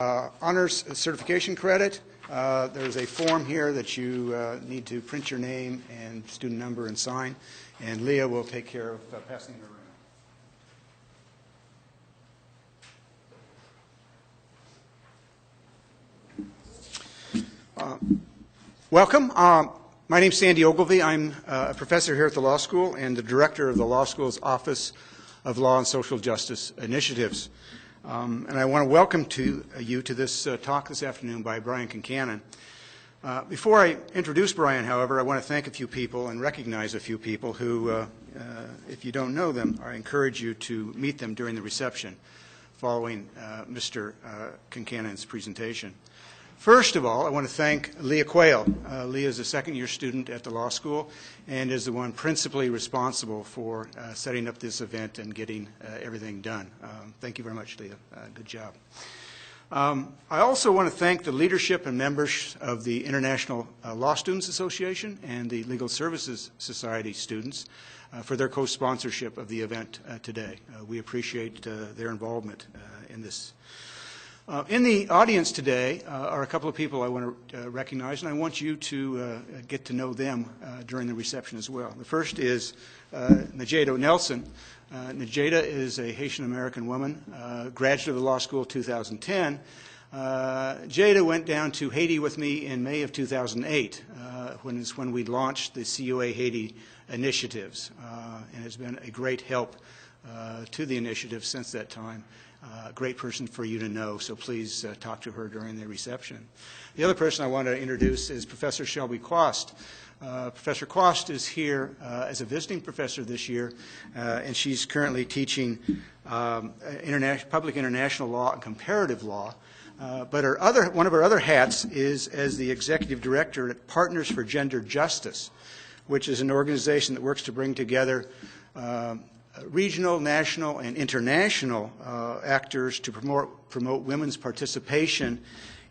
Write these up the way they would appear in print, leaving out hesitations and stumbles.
Honors certification credit. There's a form here that you need to print your name and student number and sign, and Leah will take care of passing it around. Welcome. My name is Sandy Ogilvie. I'm a professor here at the law school and the director of the law school's Office of Law and Social Justice Initiatives. And I want to welcome you to this talk this afternoon by Brian Concannon. Before I introduce Brian, however, I want to thank a few people and recognize a few people who, if you don't know them, I encourage you to meet them during the reception following Mr. Concannon's presentation. First of all, I want to thank Leah Quayle. Leah is a second-year student at the law school and is the one principally responsible for setting up this event and getting everything done. Thank you very much, Leah. Good job. I also want to thank the leadership and members of the International Law Students Association and the Legal Services Society students for their co-sponsorship of the event today. We appreciate their involvement in this. In the audience today are a couple of people I want to recognize, and I want you to get to know them during the reception as well. The first is Najeda Nelson. Najeda is a Haitian-American woman, graduate of the law school in 2010. Jada went down to Haiti with me in May of 2008, when we launched the CUA Haiti initiatives, and has been a great help to the initiative since that time. Great person for you to know, so please talk to her during the reception. The other person I want to introduce is Professor Shelby Quast. Professor Quast is here as a visiting professor this year, and she's currently teaching public international law and comparative law. But one of her other hats is as the executive director at Partners for Gender Justice, which is an organization that works to bring together regional, national, and international actors to promote women's participation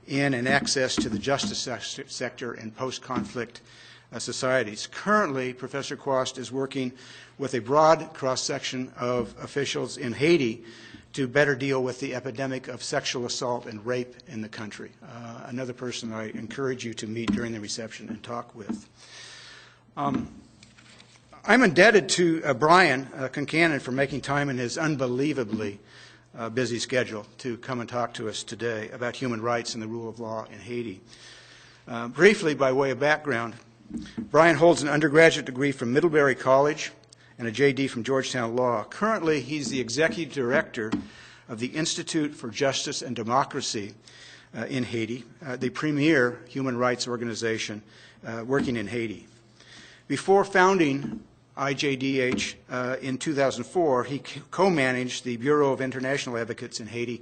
in and access to the justice sector in post-conflict societies. Currently, Professor Quast is working with a broad cross-section of officials in Haiti to better deal with the epidemic of sexual assault and rape in the country. Another person I encourage you to meet during the reception and talk with. I'm indebted to Brian Concannon for making time in his unbelievably busy schedule to come and talk to us today about human rights and the rule of law in Haiti. Briefly, by way of background, Brian holds an undergraduate degree from Middlebury College and a JD from Georgetown Law. Currently, he's the executive director of the Institute for Justice and Democracy in Haiti, the premier human rights organization working in Haiti. Before founding IJDH in 2004, he co-managed the Bureau of International Advocates in Haiti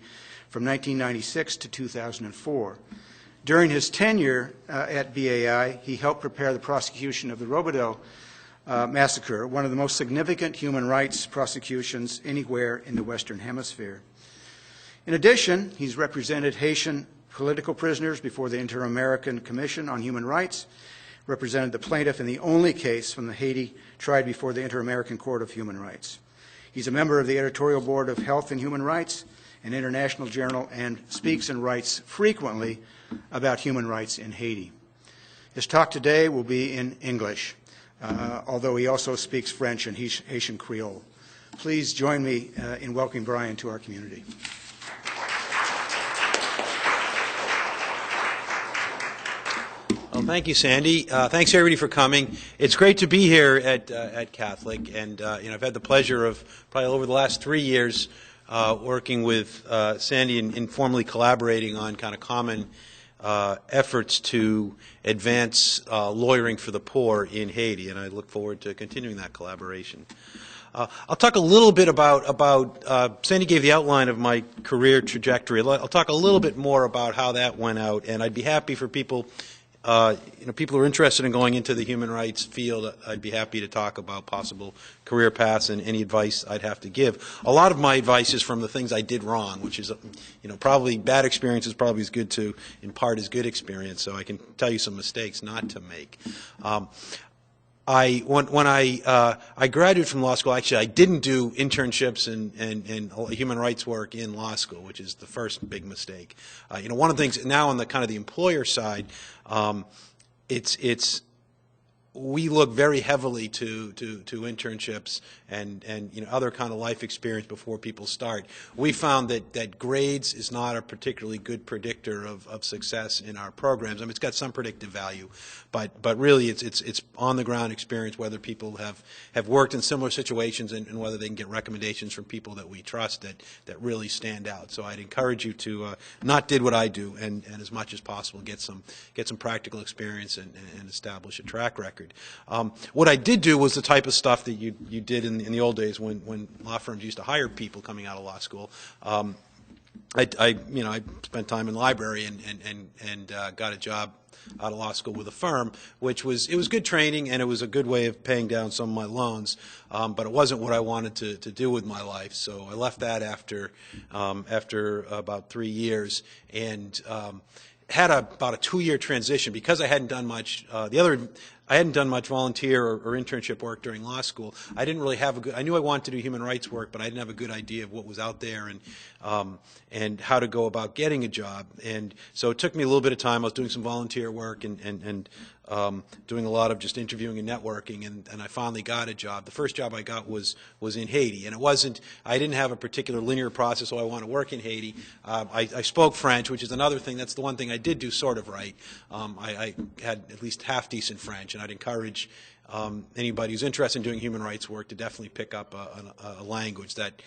from 1996 to 2004. During his tenure at BAI, he helped prepare the prosecution of the Robideau massacre, one of the most significant human rights prosecutions anywhere in the Western Hemisphere. In addition, he's represented Haitian political prisoners before the Inter-American Commission on Human Rights, represented the plaintiff in the only case from Haiti tried before the Inter-American Court of Human Rights. He's a member of the editorial board of Health and Human Rights, an international journal, and speaks and writes frequently about human rights in Haiti. His talk today will be in English, although he also speaks French and Haitian Creole. Please join me in welcoming Brian to our community. Well, thank you, Sandy. Thanks everybody for coming. It's great to be here at Catholic, and I've had the pleasure of probably over the last 3 years working with Sandy and informally collaborating on kind of common efforts to advance lawyering for the poor in Haiti, and I look forward to continuing that collaboration. I'll talk a little bit about Sandy gave the outline of my career trajectory. I'll talk a little bit more about how that went out, and I'd be happy for people people who are interested in going into the human rights field. I'd be happy to talk about possible career paths and any advice I'd have to give. A lot of my advice is from the things I did wrong, which is, probably bad experience is probably as good to impart as good experience. So I can tell you some mistakes not to make. when I graduated from law school, actually I didn't do internships and human rights work in law school, which is the first big mistake. One of the things now on the kind of the employer side, we look very heavily to internships and other kind of life experience before people start. We found that grades is not a particularly good predictor of success in our programs. I mean, it's got some predictive value, but really it's on the ground experience, whether people have worked in similar situations and whether they can get recommendations from people that we trust that really stand out. So I'd encourage you to not did what I do and as much as possible get some practical experience and establish a track record. What I did do was the type of stuff that you did in the old days when law firms used to hire people coming out of law school. I spent time in the library and got a job out of law school with a firm, it was good training and it was a good way of paying down some of my loans, but it wasn't what I wanted to do with my life. So I left that after about 3 years and had about a 2-year transition because I hadn't done much. I hadn't done much volunteer or internship work during law school. I didn't really have I knew I wanted to do human rights work, but I didn't have a good idea of what was out there and how to go about getting a job. And so it took me a little bit of time. I was doing some volunteer work and doing a lot of just interviewing and networking, and I finally got a job. The first job I got was in Haiti, and I didn't have a particular linear process, so I want to work in Haiti. I spoke French, which is another thing. That's the one thing I did do sort of right. I had at least half-decent French, and I'd encourage anybody who's interested in doing human rights work to definitely pick up a language that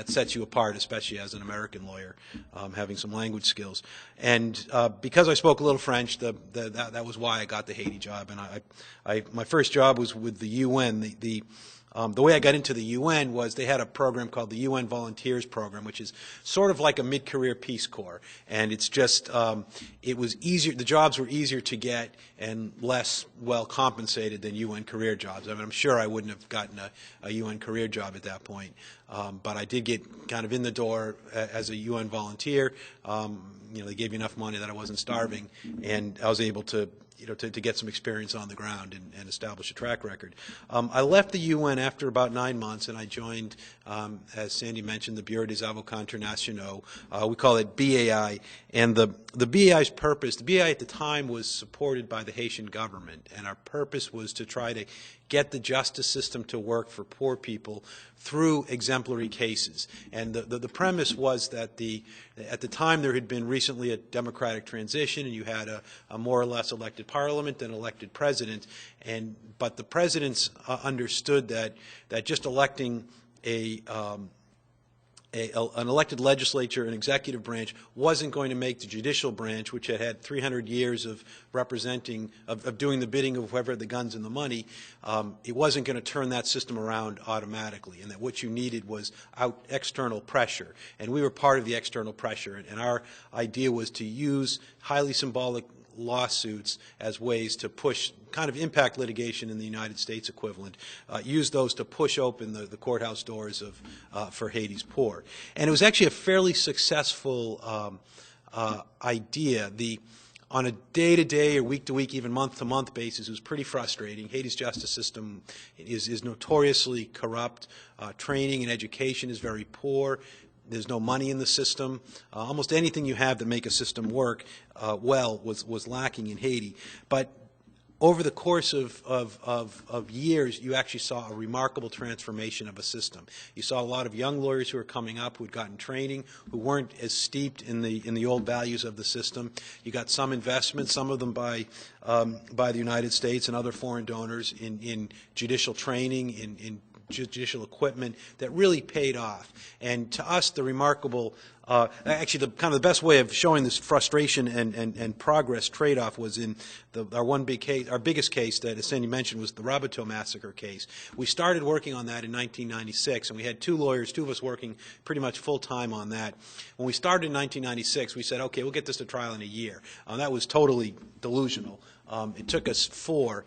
sets you apart, especially as an American lawyer, having some language skills. And because I spoke a little French, that was why I got the Haiti job. And my first job was with the UN. The way I got into the UN was they had a program called the UN Volunteers Program, which is sort of like a mid-career Peace Corps. And it's just, it was easier, the jobs were easier to get and less well compensated than UN career jobs. I mean, I'm sure I wouldn't have gotten a UN career job at that point. But I did get kind of in the door as a UN volunteer. They gave me enough money that I wasn't starving, and I was able to get some experience on the ground and establish a track record. I left the UN after about 9 months, and I joined, as Sandy mentioned, the Bureau des Avocats Internationaux. We call it BAI. And the BAI's purpose, the BAI at the time was supported by the Haitian government, and our purpose was to try to get the justice system to work for poor people through exemplary cases. And the premise was that at the time there had been recently a democratic transition, and you had a more or less elected parliament and elected president. But the presidents understood that just electing an elected legislature and executive branch wasn't going to make the judicial branch, which had 300 years of representing, of doing the bidding of whoever had the guns and the money, it wasn't going to turn that system around automatically, and that what you needed was external pressure. And we were part of the external pressure, and our idea was to use highly symbolic lawsuits as ways to push kind of impact litigation in the United States equivalent, use those to push open the courthouse doors for Haiti's poor. And it was actually a fairly successful idea. On a day-to-day or week-to-week, even month-to-month basis, it was pretty frustrating. Haiti's justice system is notoriously corrupt. Training and education is very poor. There's no money in the system. Almost anything you have to make a system work well was lacking in Haiti. But over the course of years, you actually saw a remarkable transformation of a system. You saw a lot of young lawyers who were coming up who had gotten training, who weren't as steeped in the old values of the system. You got some investment, some of them by the United States and other foreign donors in judicial training, in judicial equipment that really paid off. And to us, the remarkable, actually the best way of showing this frustration and progress trade-off was in our biggest case that, as Sandy mentioned, was the Eramithe massacre case. We started working on that in 1996, and we had two of us working pretty much full-time on that. When we started in 1996, we said, okay, we'll get this to trial in a year. That was totally delusional. It took us 4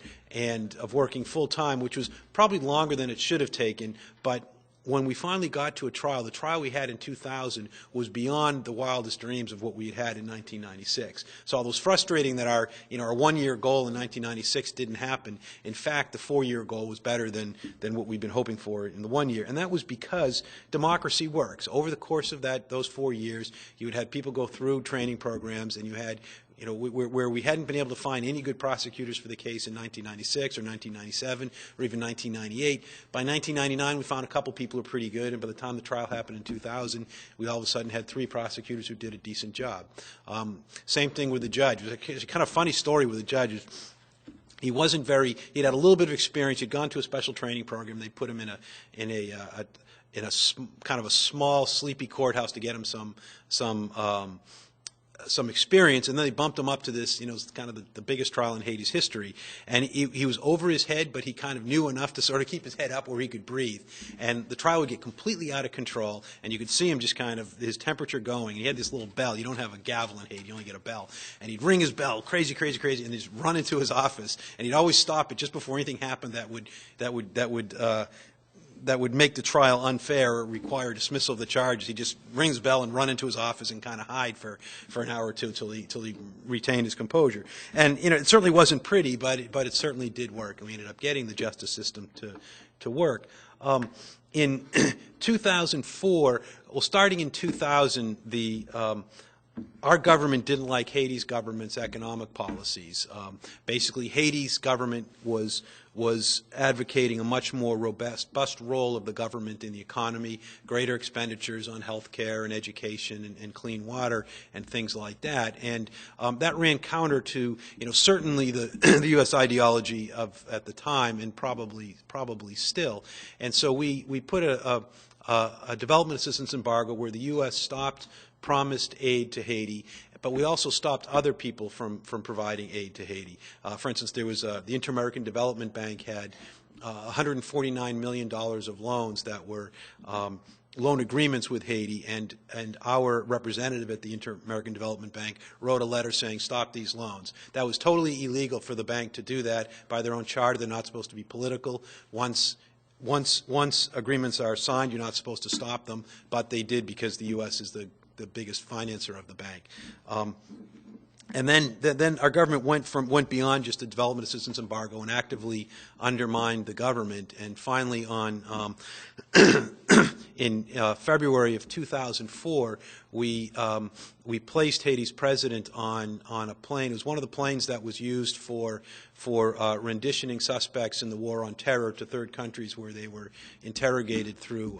of working full-time, which was probably longer than it should have taken, but when we finally got to a trial, the trial we had in 2000 was beyond the wildest dreams of what we had in 1996. So although it was frustrating that our one-year goal in 1996 didn't happen, in fact, the four-year goal was better than what we'd been hoping for in the 1 year. And that was because democracy works. Over the course of those 4 years, you had had people go through training programs, and you had where we hadn't been able to find any good prosecutors for the case in 1996 or 1997 or even 1998. By 1999, we found a couple people who were pretty good, and by the time the trial happened in 2000, we all of a sudden had 3 prosecutors who did a decent job. Same thing with the judge. It was a kind of funny story with the judge. He'd had a little bit of experience. He'd gone to a special training program. They put him in a kind of a small, sleepy courthouse to get him some experience, and then they bumped him up to this, kind of the biggest trial in Haiti's history. And he was over his head, but he kind of knew enough to sort of keep his head up where he could breathe. And the trial would get completely out of control, and you could see him just kind of, his temperature going. And he had this little bell. You don't have a gavel in Haiti, you only get a bell. And he'd ring his bell, crazy, crazy, crazy, and he'd just run into his office. And he'd always stop it just before anything happened that would make the trial unfair or require dismissal of the charges. He just rings the bell and run into his office and kind of hide for an hour or two till he retained his composure. And it certainly wasn't pretty, but it certainly did work, and we ended up getting the justice system to work. In 2004, well, starting in 2000, our government didn't like Haiti's government's economic policies. Basically, Haiti's government was advocating a much more robust role of the government in the economy, greater expenditures on health care and education and clean water and things like that. And that ran counter to, certainly the U.S. ideology at the time, and probably still. And so we put a development assistance embargo where the U.S. promised aid to Haiti, but we also stopped other people from providing aid to Haiti. For instance, there was the Inter-American Development Bank had $149 million of loans that were loan agreements with Haiti, and our representative at the Inter-American Development Bank wrote a letter saying, stop these loans. That was totally illegal for the bank to do that. By their own charter, they're not supposed to be political. Once agreements are signed, you're not supposed to stop them, but they did because the U.S. is the biggest financer of the bank. And then our government went beyond just a development assistance embargo and actively undermined the government. And finally, in February of 2004, we placed Haiti's president on a plane. It was one of the planes that was used for renditioning suspects in the war on terror to third countries where they were interrogated through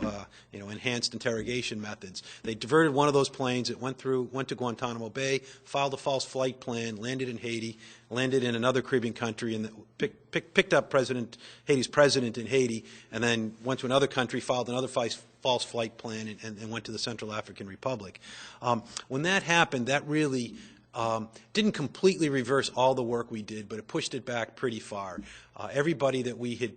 enhanced interrogation methods. They diverted one of those planes. It went to Guantanamo Bay, filed a false flight plan, landed in Haiti, landed in another Caribbean country, and picked up Haiti's president in Haiti, and then went to another country, filed another false flight plan, and went to the Central African Republic. When that happened, that really didn't completely reverse all the work we did, but it pushed it back pretty far. Everybody that we had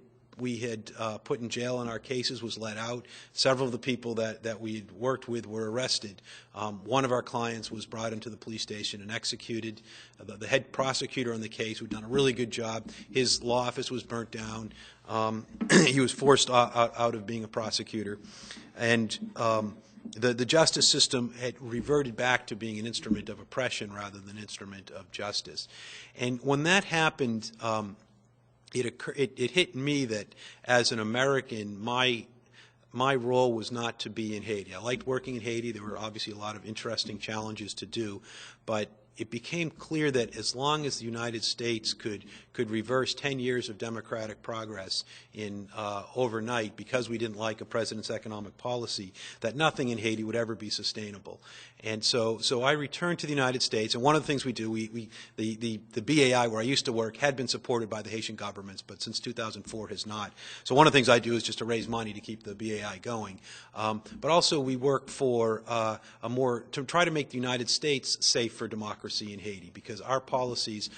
put in jail in our cases was let out. Several of the people that we had worked with were arrested. One of our clients was brought into the police station and executed. The head prosecutor on the case, who'd done a really good job, his law office was burnt down. He was forced out of being a prosecutor. And the justice system had reverted back to being an instrument of oppression rather than an instrument of justice. And when that happened, it hit me that as an American, my role was not to be in Haiti. I liked working in Haiti. There were obviously a lot of interesting challenges to do, but it became clear that as long as the United States could reverse 10 years of democratic progress in overnight, because we didn't like a president's economic policy, that nothing in Haiti would ever be sustainable. And so I returned to the United States, and one of the things we do, the BAI where I used to work had been supported by the Haitian governments, but since 2004 has not. So one of the things I do is just to raise money to keep the BAI going. But also we work for to try to make the United States safe for democracy democracy in Haiti, because our policies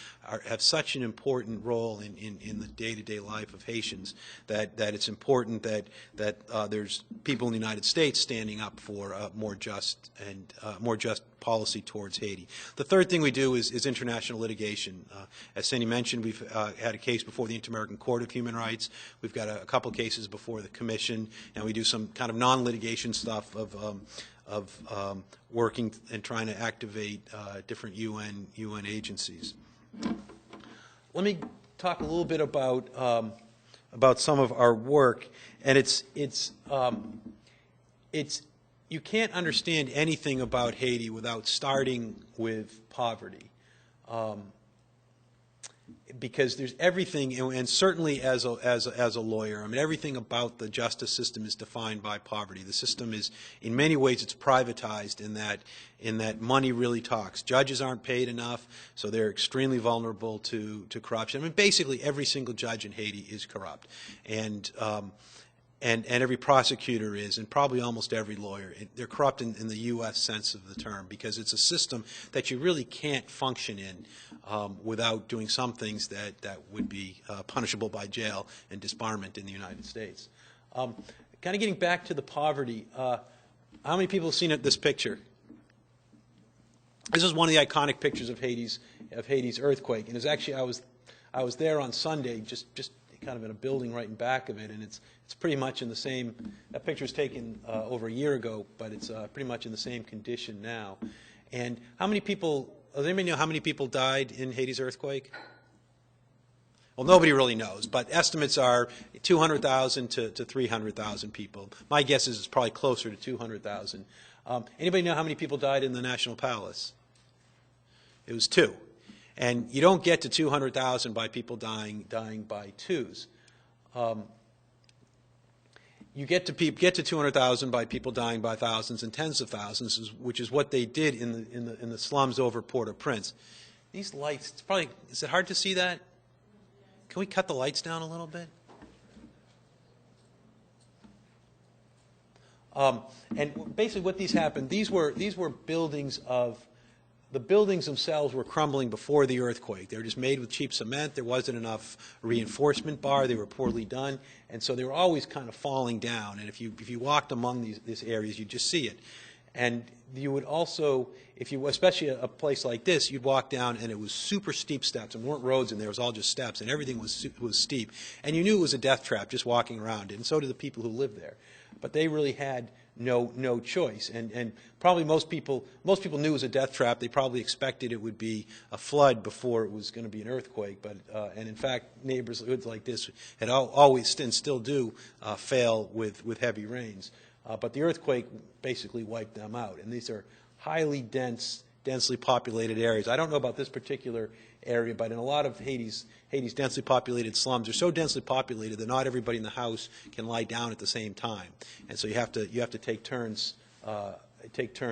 have such an important role in the day-to-day life of Haitians that it's important that there's people in the United States standing up for more just policy towards Haiti. The third thing we do is international litigation. As Sandy mentioned, we've had a case before the Inter-American Court of Human Rights. We've got a couple cases before the Commission, and we do some kind of non-litigation stuff of working and trying to activate different UN agencies. Let me talk a little bit about some of our work, and it's you can't understand anything about Haiti without starting with poverty. Because there's everything, and certainly as a lawyer, I mean, everything about the justice system is defined by poverty. The system is, in many ways, it's privatized in that money really talks. Judges aren't paid enough, so they're extremely vulnerable to corruption. I mean, basically, every single judge in Haiti is corrupt, and every prosecutor is, and probably almost every lawyer. They're corrupt in the U.S. sense of the term, because it's a system that you really can't function in without doing some things that would be punishable by jail and disbarment in the United States. Kind of getting back to the poverty, how many people have seen this picture? This is one of the iconic pictures of Haiti's earthquake, and it's actually I was there on Sunday, just kind of in a building right in back of it, and it's pretty much in the same. That picture was taken over a year ago, but it's pretty much in the same condition now. And how many people? Does anybody know how many people died in Haiti's earthquake? Well, nobody really knows, but estimates are 200,000 to 300,000 people. My guess is it's probably closer to 200,000. Anybody know how many people died in the National Palace? It was 2. And you don't get to 200,000 by people dying by twos. You get to 200,000 by people dying by thousands and tens of thousands, which is what they did in the slums over Port-au-Prince. These lights, it's probably, is it hard to see that? Can we cut the lights down a little bit? And basically, what these happened, these were buildings of. The buildings themselves were crumbling before the earthquake. They were just made with cheap cement. There wasn't enough reinforcement bar. They were poorly done, and so they were always kind of falling down. And if you walked among these areas, you'd just see it. And you would also, especially a place like this, you'd walk down and it was super steep steps, and there weren't roads in there. It was all just steps, and everything was steep. And you knew it was a death trap just walking around it, and so did the people who lived there. But they really had no choice, and probably most people knew it was a death trap. They probably expected it would be a flood before it was going to be an earthquake. But and in fact, neighborhoods like this had always and still do fail with heavy rains. But the earthquake basically wiped them out, and these are highly densely populated areas. I don't know about this particular area, but in a lot of Haiti's densely populated slums are so densely populated that not everybody in the house can lie down at the same time, and so you have to take turns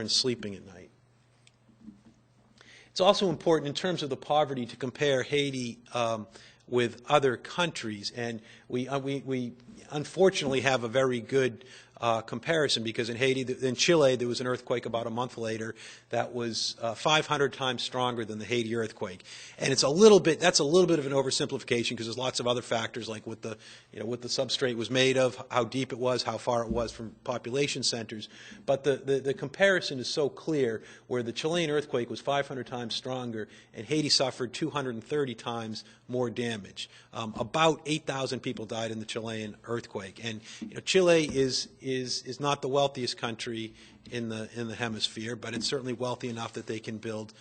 sleeping at night. It's also important in terms of the poverty to compare Haiti with other countries, and we unfortunately have a very good comparison, because in Chile, there was an earthquake about a month later that was 500 times stronger than the Haiti earthquake. And that's a little bit of an oversimplification, because there's lots of other factors, like what the substrate was made of, how deep it was, how far it was from population centers. But the comparison is so clear, where the Chilean earthquake was 500 times stronger, and Haiti suffered 230 times more damage. About 8,000 people died in the Chilean earthquake. And Chile is not the wealthiest country in the hemisphere, but it's certainly wealthy enough that they can build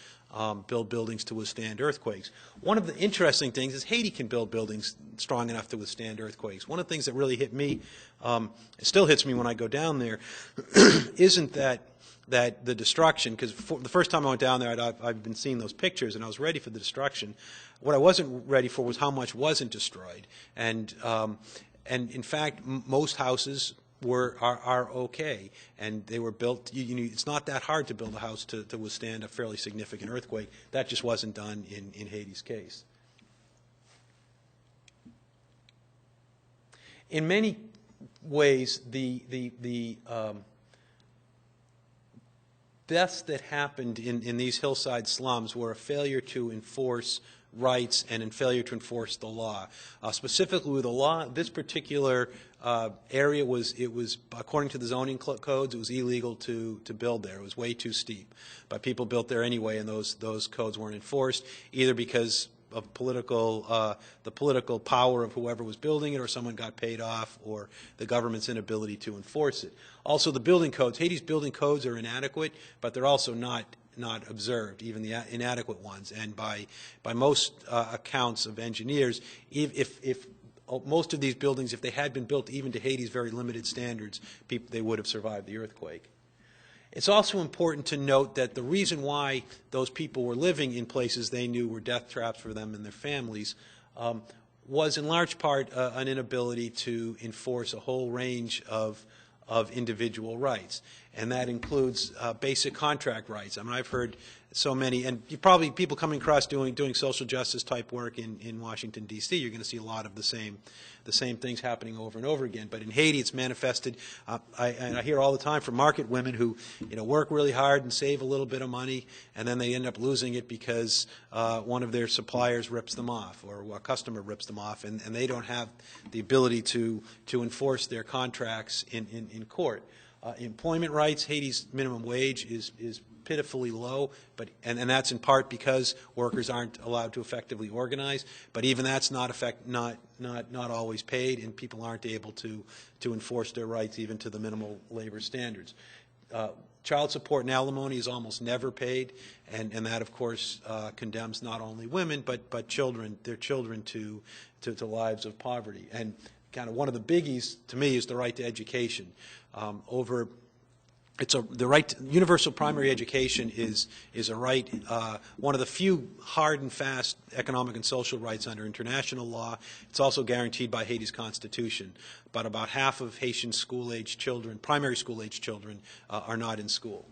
buildings to withstand earthquakes. One of the interesting things is Haiti can build buildings strong enough to withstand earthquakes. One of the things that really hit me, it still hits me when I go down there, isn't that the destruction, because the first time I went down there, I've been seeing those pictures, and I was ready for the destruction. What I wasn't ready for was how much wasn't destroyed. And in fact, most houses are okay, and they were built. It's not that hard to build a house to withstand a fairly significant earthquake. That just wasn't done in Haiti's case. In many ways, the deaths that happened in these hillside slums were a failure to enforce rights and in failure to enforce the law. Specifically with the law, this particular area was according to the zoning codes, it was illegal to build there. It was way too steep. But people built there anyway, and those codes weren't enforced, either because of the political power of whoever was building it, or someone got paid off, or the government's inability to enforce it. Also, the building codes, Haiti's building codes are inadequate, but they're also not observed, even the inadequate ones. And by most accounts of engineers, if most of these buildings, if they had been built even to Haiti's very limited standards, they would have survived the earthquake. It's also important to note that the reason why those people were living in places they knew were death traps for them and their families was in large part an inability to enforce a whole range of individual rights. And that includes basic contract rights. I mean, I've heard so many, and you probably, people coming across doing social justice type work in Washington, D.C., you're going to see a lot of the same things happening over and over again. But in Haiti, it's manifested, and I hear all the time from market women who, work really hard and save a little bit of money, and then they end up losing it because one of their suppliers rips them off, or a customer rips them off, and they don't have the ability to enforce their contracts in court. Employment rights, Haiti's minimum wage is pitifully low, and that's in part because workers aren't allowed to effectively organize. But even that's not always paid, and people aren't able to enforce their rights even to the minimal labor standards. Child support and alimony is almost never paid, and that of course condemns not only women but their children to lives of poverty. And kind of one of the biggies to me is the right to education. Universal primary education is a right, one of the few hard and fast economic and social rights under international law. It's also guaranteed by Haiti's constitution. But about half of Haitian school-age children, primary school-age children, are not in school.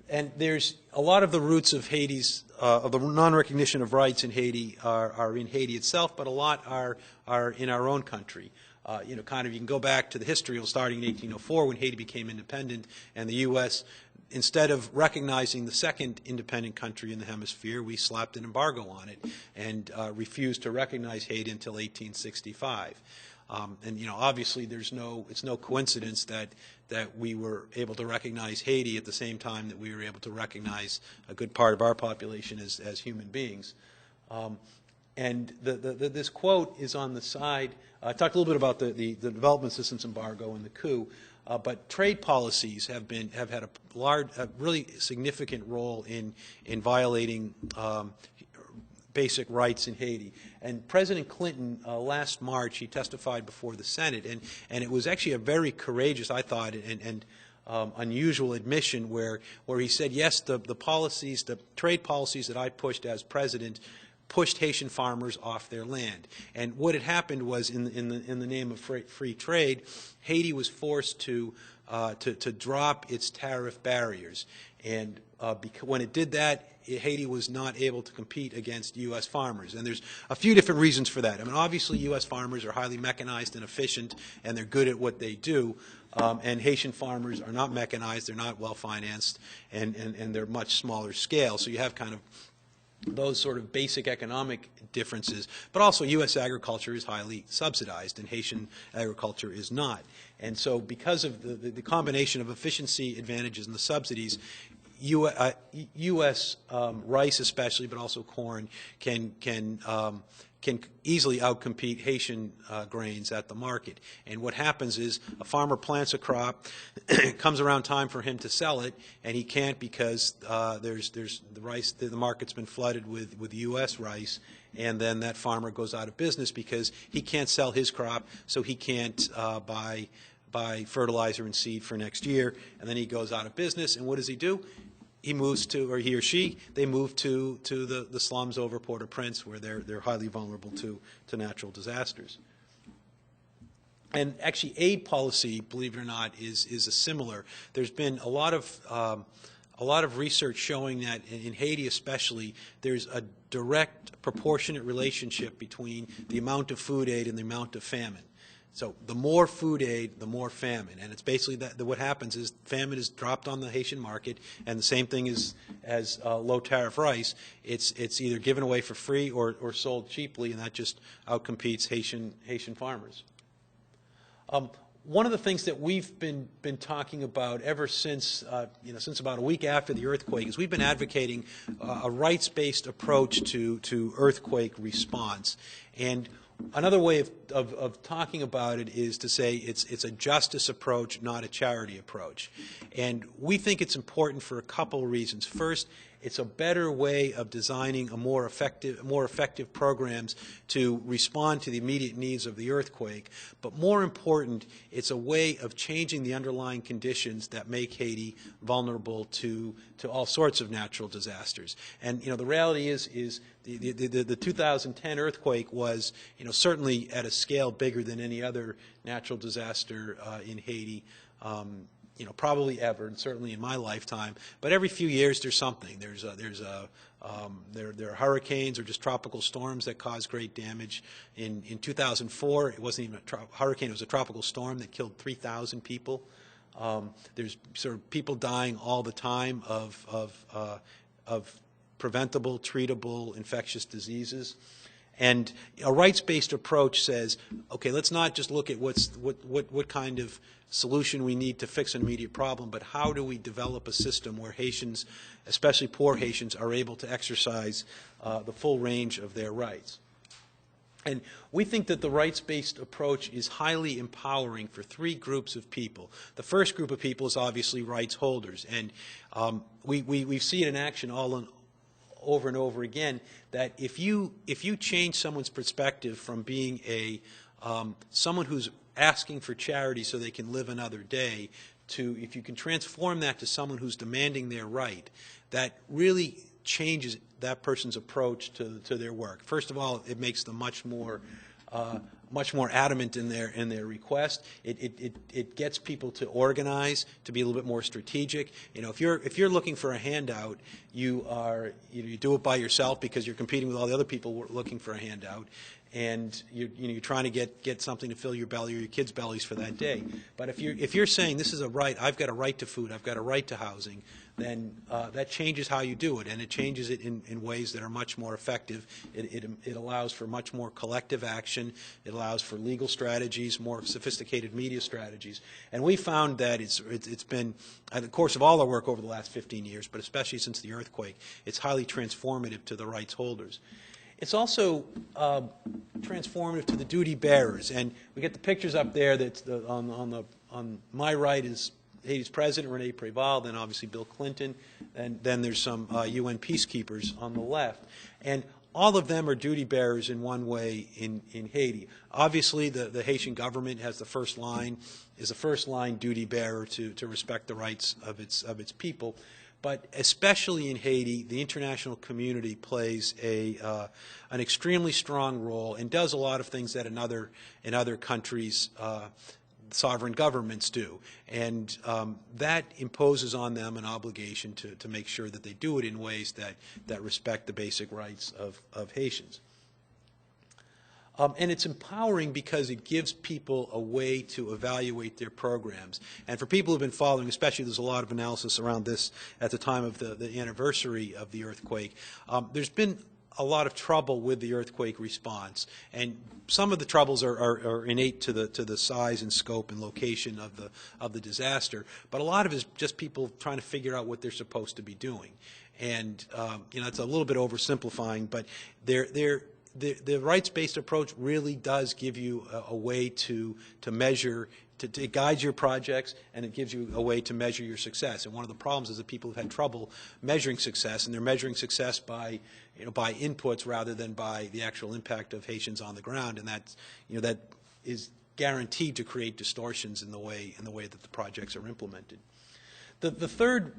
And there's a lot of the roots of Haiti's, of the non-recognition of rights in Haiti are in Haiti itself, but a lot are in our own country. You can go back to the history starting in 1804 when Haiti became independent, and the U.S., instead of recognizing the second independent country in the hemisphere, we slapped an embargo on it and refused to recognize Haiti until 1865. And obviously it's no coincidence that we were able to recognize Haiti at the same time that we were able to recognize a good part of our population as human beings. And this quote is on the side. I talked a little bit about the development assistance embargo and the coup, but trade policies have had a really significant role in violating basic rights in Haiti. And President Clinton, last March, he testified before the Senate, and it was actually a very courageous, I thought, and unusual admission where he said, yes, the trade policies that I pushed as president pushed Haitian farmers off their land. And what had happened was, in the name of free trade, Haiti was forced to drop its tariff barriers. And when it did that, Haiti was not able to compete against U.S. farmers. And there's a few different reasons for that. I mean, obviously, U.S. farmers are highly mechanized and efficient, and they're good at what they do. And Haitian farmers are not mechanized, they're not well-financed, and they're much smaller scale. So you have kind of those sort of basic economic differences. But also, U.S. agriculture is highly subsidized, and Haitian agriculture is not. And so because of the combination of efficiency advantages and the subsidies, U.S. rice especially, but also corn, can easily outcompete Haitian grains at the market. And what happens is a farmer plants a crop, it comes around time for him to sell it, and he can't because there's the rice, the market's been flooded with U.S. rice, and then that farmer goes out of business because he can't sell his crop, so he can't buy fertilizer and seed for next year, and then he goes out of business, and what does he do? He moves to, or he or she, they move to the slums over Port-au-Prince, where they're highly vulnerable to natural disasters. And actually, aid policy, believe it or not, is a similar. There's been a lot of research showing that in Haiti, especially, there's a direct, proportionate relationship between the amount of food aid and the amount of famine. So the more food aid, the more famine. And it's basically that what happens is famine is dropped on the Haitian market, and the same thing as low-tariff rice. It's either given away for free or sold cheaply, and that just outcompetes Haitian farmers. One of the things that we've been talking about ever since, since about a week after the earthquake, is we've been advocating a rights-based approach to earthquake response. And another way of talking about it is to say it's a justice approach, not a charity approach. And we think it's important for a couple reasons. First, it's a better way of designing a more effective programs to respond to the immediate needs of the earthquake. But more important, it's a way of changing the underlying conditions that make Haiti vulnerable to all sorts of natural disasters. And the reality is the 2010 earthquake was certainly at a scale bigger than any other natural disaster in Haiti. Probably ever, and certainly in my lifetime. But every few years there's something. There are hurricanes or just tropical storms that cause great damage. In 2004, it wasn't even a hurricane; it was a tropical storm that killed 3,000 people. There's sort of people dying all the time of preventable, treatable infectious diseases. And a rights-based approach says, okay, let's not just look at what kind of solution we need to fix an immediate problem, but how do we develop a system where Haitians, especially poor Haitians, are able to exercise the full range of their rights. And we think that the rights-based approach is highly empowering for three groups of people. The first group of people is obviously rights holders, and we see it in action over and over again, that if you change someone's perspective from being someone who's asking for charity so they can live another day, to if you can transform that to someone who's demanding their right, that really changes that person's approach to their work. First of all, it makes them much more adamant in their request. It gets people to organize, to be a little bit more strategic. If you're looking for a handout, you do it by yourself because you're competing with all the other people looking for a handout, and you're trying to get something to fill your belly or your kids' bellies for that day. But if you're saying this is a right, I've got a right to food, I've got a right to housing, then that changes how you do it, and it changes it in ways that are much more effective. It allows for much more collective action. It allows for legal strategies, more sophisticated media strategies. And we found that it's been, in the course of all our work over the last 15 years, but especially since the earthquake, it's highly transformative to the rights holders. It's also transformative to the duty bearers, and we get the pictures up there. That's on my right is Haiti's president, René Préval, then obviously Bill Clinton, and then there's some UN peacekeepers on the left. And all of them are duty bearers in one way in Haiti. Obviously, the Haitian government has is a first-line duty bearer to respect the rights of its people. But especially in Haiti, the international community plays an extremely strong role and does a lot of things that in other countries sovereign governments do. And that imposes on them an obligation to make sure that they do it in ways that respect the basic rights of Haitians. And it's empowering because it gives people a way to evaluate their programs. And for people who have been following, especially there's a lot of analysis around this at the time of the anniversary of the earthquake, there's been a lot of trouble with the earthquake response. And some of the troubles are innate to the size and scope and location of the disaster. But a lot of it is just people trying to figure out what they're supposed to be doing. And it's a little bit oversimplifying, but the rights-based approach really does give you a way to measure, it guides your projects, and it gives you a way to measure your success. And one of the problems is that people have had trouble measuring success, and they're measuring success by inputs rather than by the actual impact of Haitians on the ground, and that is guaranteed to create distortions in the way that the projects are implemented. The third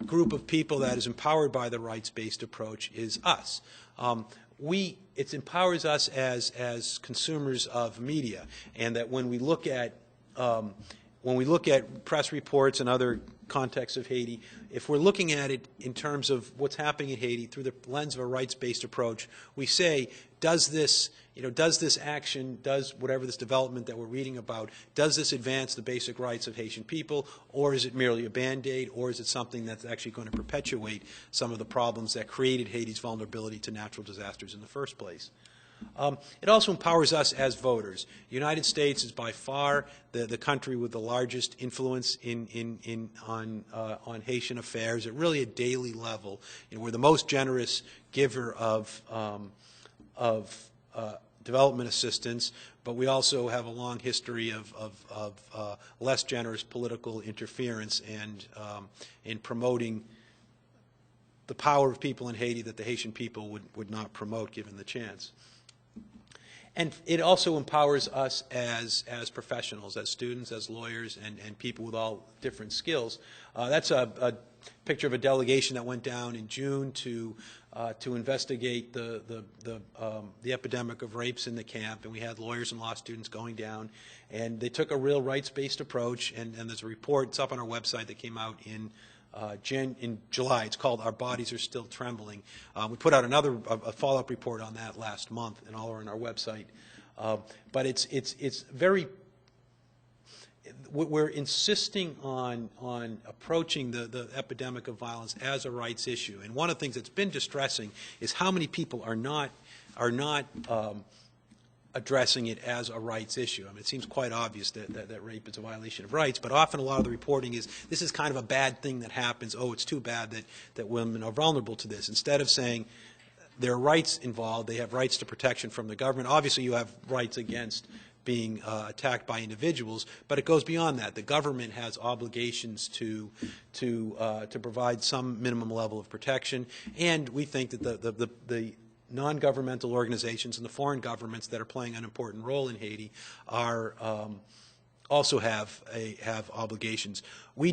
group of people that is empowered by the rights-based approach is us. It empowers us as consumers of media, and that when we look at press reports and other contexts of Haiti, if we're looking at it in terms of what's happening in Haiti through the lens of a rights-based approach, we say, does this action, does whatever this development that we're reading about, does this advance the basic rights of Haitian people, or is it merely a Band-Aid, or is it something that's actually going to perpetuate some of the problems that created Haiti's vulnerability to natural disasters in the first place? It also empowers us as voters. The United States is by far the country with the largest influence on Haitian affairs at really a daily level. We're the most generous giver of development assistance, but we also have a long history of less generous political interference and in promoting the power of people in Haiti that the Haitian people would not promote given the chance. And it also empowers us as professionals, as students, as lawyers, and people with all different skills. That's a picture of a delegation that went down in June to investigate the epidemic of rapes in the camp, and we had lawyers and law students going down, and they took a real rights-based approach, and there's a report, it's up on our website, that came out in July. It's called Our Bodies Are Still Trembling. We put out a follow-up report on that last month, and all are on our website. But it's very, we're insisting on approaching the epidemic of violence as a rights issue. And one of the things that's been distressing is how many people are not addressing it as a rights issue. I mean, it seems quite obvious that rape is a violation of rights, but often a lot of the reporting is this is kind of a bad thing that happens. Oh, it's too bad that women are vulnerable to this. Instead of saying there are rights involved, they have rights to protection from the government. Obviously, you have rights against being attacked by individuals, but it goes beyond that. The government has obligations to provide some minimum level of protection, and we think that the non-governmental organizations and the foreign governments that are playing an important role in Haiti are also have obligations. We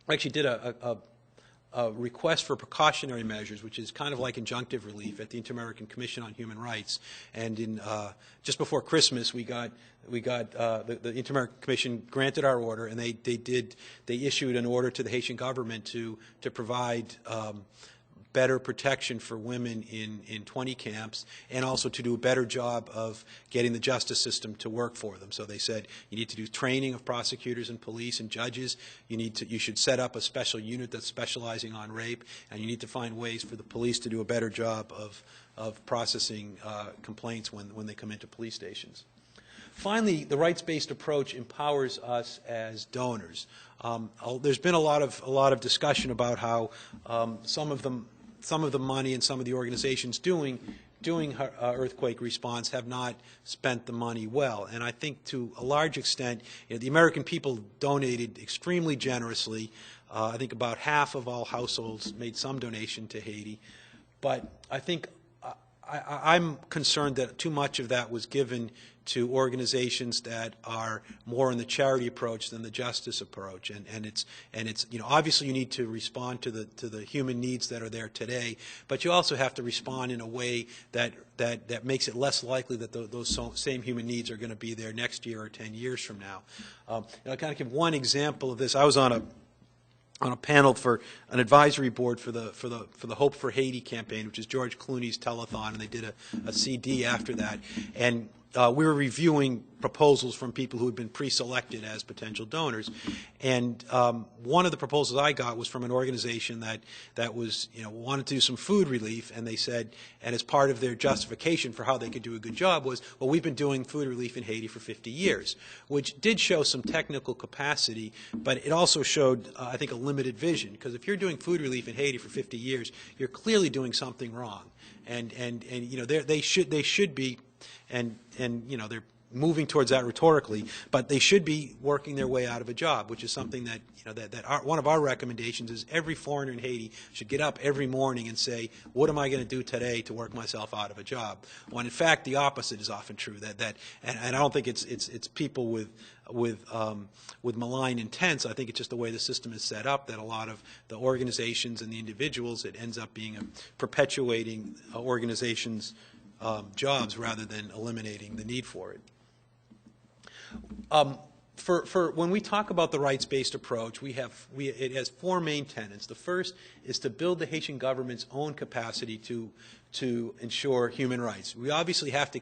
actually did a request for precautionary measures, which is kind of like injunctive relief at the Inter-American Commission on Human Rights. And just before Christmas, the Inter-American Commission granted our order, and they issued an order to the Haitian government to provide better protection for women in 20 camps, and also to do a better job of getting the justice system to work for them. So they said you need to do training of prosecutors and police and judges. You should set up a special unit that's specializing on rape, and you need to find ways for the police to do a better job of processing complaints when they come into police stations. Finally, the rights-based approach empowers us as donors. There's been a lot of discussion about how some of the money and some of the organizations doing earthquake response have not spent the money well. And I think to a large extent, the American people donated extremely generously. I think about half of all households made some donation to Haiti. But I think I'm concerned that too much of that was given to organizations that are more in the charity approach than the justice approach, and it's obviously you need to respond to the human needs that are there today, but you also have to respond in a way that makes it less likely that those same human needs are going to be there next year or 10 years from now. I'll kind of give one example of this. I was on a panel for an advisory board for the Hope for Haiti campaign, which is George Clooney's telethon, and they did a CD after that. And we were reviewing proposals from people who had been pre-selected as potential donors. And one of the proposals I got was from an organization that was, wanted to do some food relief, and they said, and as part of their justification for how they could do a good job was, well, we've been doing food relief in Haiti for 50 years, which did show some technical capacity, but it also showed, I think, a limited vision, because if you're doing food relief in Haiti for 50 years, you're clearly doing something wrong. And they should be, and they're moving towards that rhetorically, but they should be working their way out of a job, which is something that one of our recommendations is every foreigner in Haiti should get up every morning and say, what am I going to do today to work myself out of a job? When in fact the opposite is often true. And I don't think it's people with malign intents. I think it's just the way the system is set up that a lot of the organizations and the individuals, it ends up being perpetuating organizations' jobs rather than eliminating the need for it. for when we talk about the rights-based approach, it has four main tenets. The first is to build the Haitian government's own capacity to ensure human rights. We obviously have to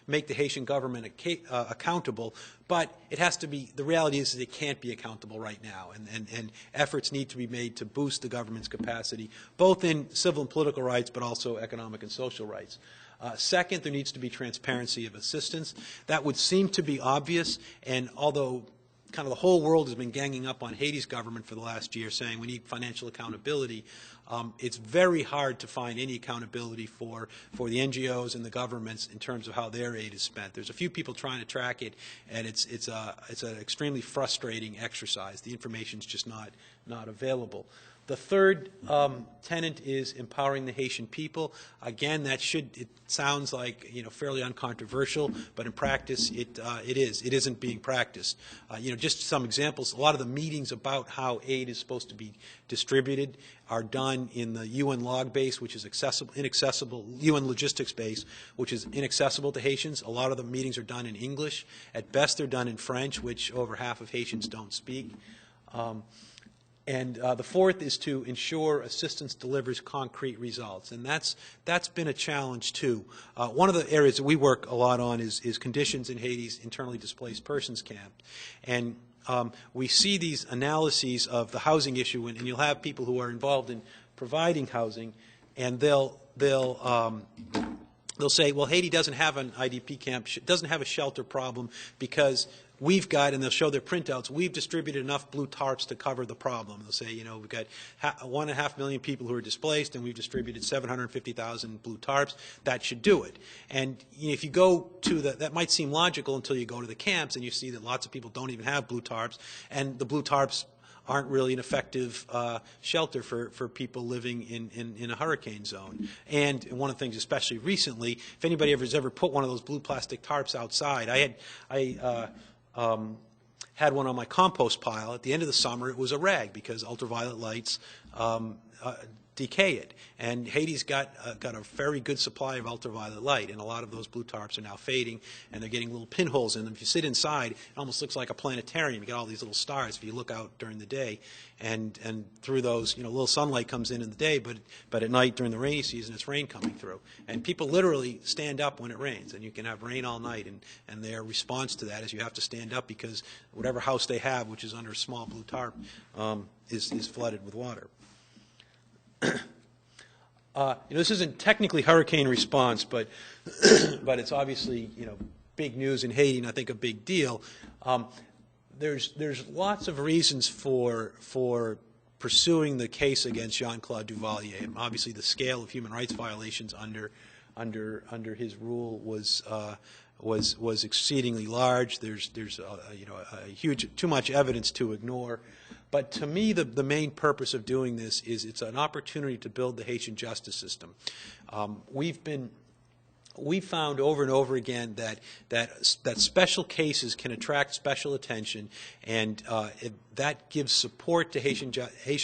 make the Haitian government accountable, but it has to be, the reality is that it can't be accountable right now, and efforts need to be made to boost the government's capacity, both in civil and political rights, but also economic and social rights. Second, there needs to be transparency of assistance. That would seem to be obvious, and although kind of the whole world has been ganging up on Haiti's government for the last year, saying we need financial accountability, it's very hard to find any accountability for the NGOs and the governments in terms of how their aid is spent. There's a few people trying to track it, and it's an extremely frustrating exercise. The information's just not available. The third tenet is empowering the Haitian people. Again, it sounds like fairly uncontroversial, but in practice it isn't being practiced. Just some examples. A lot of the meetings about how aid is supposed to be distributed are done in the UN log base, which is inaccessible, UN logistics base, which is inaccessible to Haitians. A lot of the meetings are done in English. At best, they're done in French, which over half of Haitians don't speak. And the fourth is to ensure assistance delivers concrete results, and that's been a challenge too. One of the areas that we work a lot on is conditions in Haiti's internally displaced persons camp, and we see these analyses of the housing issue, and you'll have people who are involved in providing housing, and they'll say, well, Haiti doesn't have an IDP camp, doesn't have a shelter problem because we've got, and they'll show their printouts, we've distributed enough blue tarps to cover the problem. They'll say, we've got 1.5 million people who are displaced, and we've distributed 750,000 blue tarps. That should do it. And if you go to that might seem logical until you go to the camps, and you see that lots of people don't even have blue tarps, and the blue tarps aren't really an effective shelter for people living in a hurricane zone. And one of the things, especially recently, if anybody has ever put one of those blue plastic tarps outside, I had one on my compost pile. At the end of the summer, it was a rag because ultraviolet lights decay it. And Haiti's got a very good supply of ultraviolet light, and a lot of those blue tarps are now fading, and they're getting little pinholes in them. If you sit inside, it almost looks like a planetarium. You get all these little stars if you look out during the day, and through those, little sunlight comes in the day, but at night during the rainy season, it's rain coming through. And people literally stand up when it rains, and you can have rain all night, and their response to that is you have to stand up because whatever house they have, which is under a small blue tarp, is flooded with water. This isn't technically hurricane response, but it's obviously big news in Haiti, and I think a big deal. There's lots of reasons for pursuing the case against Jean-Claude Duvalier. Obviously, the scale of human rights violations under his rule was exceedingly large. There's a huge, too much evidence to ignore. But to me, the main purpose of doing this is it's an opportunity to build the Haitian justice system. We've found over and over again that special cases can attract special attention, and that gives support to Haitian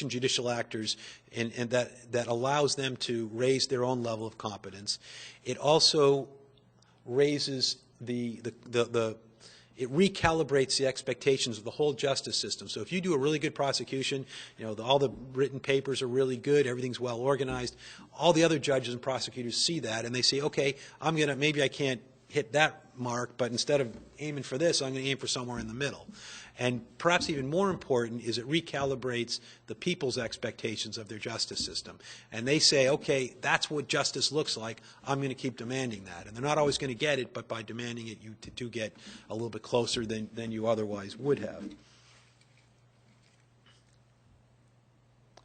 judicial actors, and that allows them to raise their own level of competence. It also raises it recalibrates the expectations of the whole justice system. So if you do a really good prosecution, all the written papers are really good, everything's well organized, all the other judges and prosecutors see that, and they say, okay, maybe I can't hit that mark, but instead of aiming for this, I'm going to aim for somewhere in the middle. And perhaps even more important is it recalibrates the people's expectations of their justice system. And they say, okay, that's what justice looks like. I'm going to keep demanding that. And they're not always going to get it, but by demanding it, you do get a little bit closer than you otherwise would have.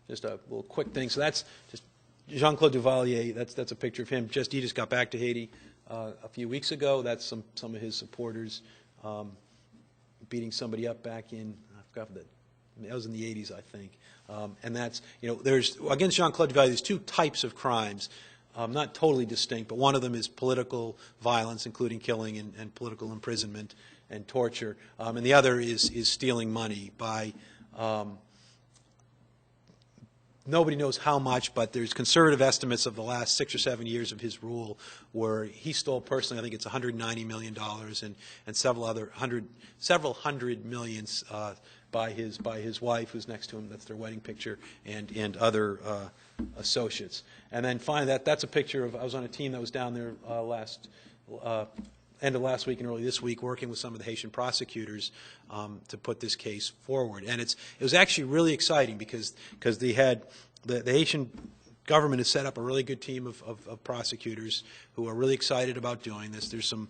Just a little quick thing. So that's just Jean-Claude Duvalier. That's a picture of him. He just got back to Haiti a few weeks ago. That's some of his supporters. Beating somebody up back in, I forgot that was in the 80s, I think. And that's, there's, against Jean-Claude Duvalier, there's two types of crimes, not totally distinct, but one of them is political violence, including killing and political imprisonment and torture. And the other is stealing money by nobody knows how much, but there's conservative estimates of the last 6 or 7 years of his rule where he stole personally, I think it's $190 million and several hundred millions by his wife, who's next to him. That's their wedding picture, and other associates. And then finally, that's a picture of, I was on a team that was down there end of last week and early this week, working with some of the Haitian prosecutors to put this case forward. And it was actually really exciting because they had the Haitian government has set up a really good team of prosecutors who are really excited about doing this. There's some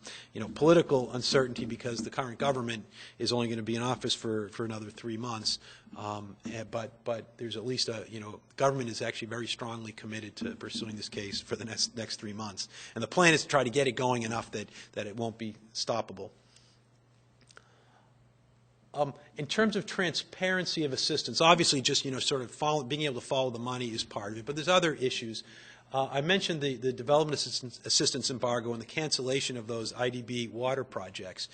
political uncertainty because the current government is only going to be in office for another 3 months. But there's at least government is actually very strongly committed to pursuing this case for the next 3 months. And the plan is to try to get it going enough that it won't be stoppable. In terms of transparency of assistance, obviously just sort of being able to follow the money is part of it, but there's other issues. I mentioned the development assistance embargo and the cancellation of those IDB water projects.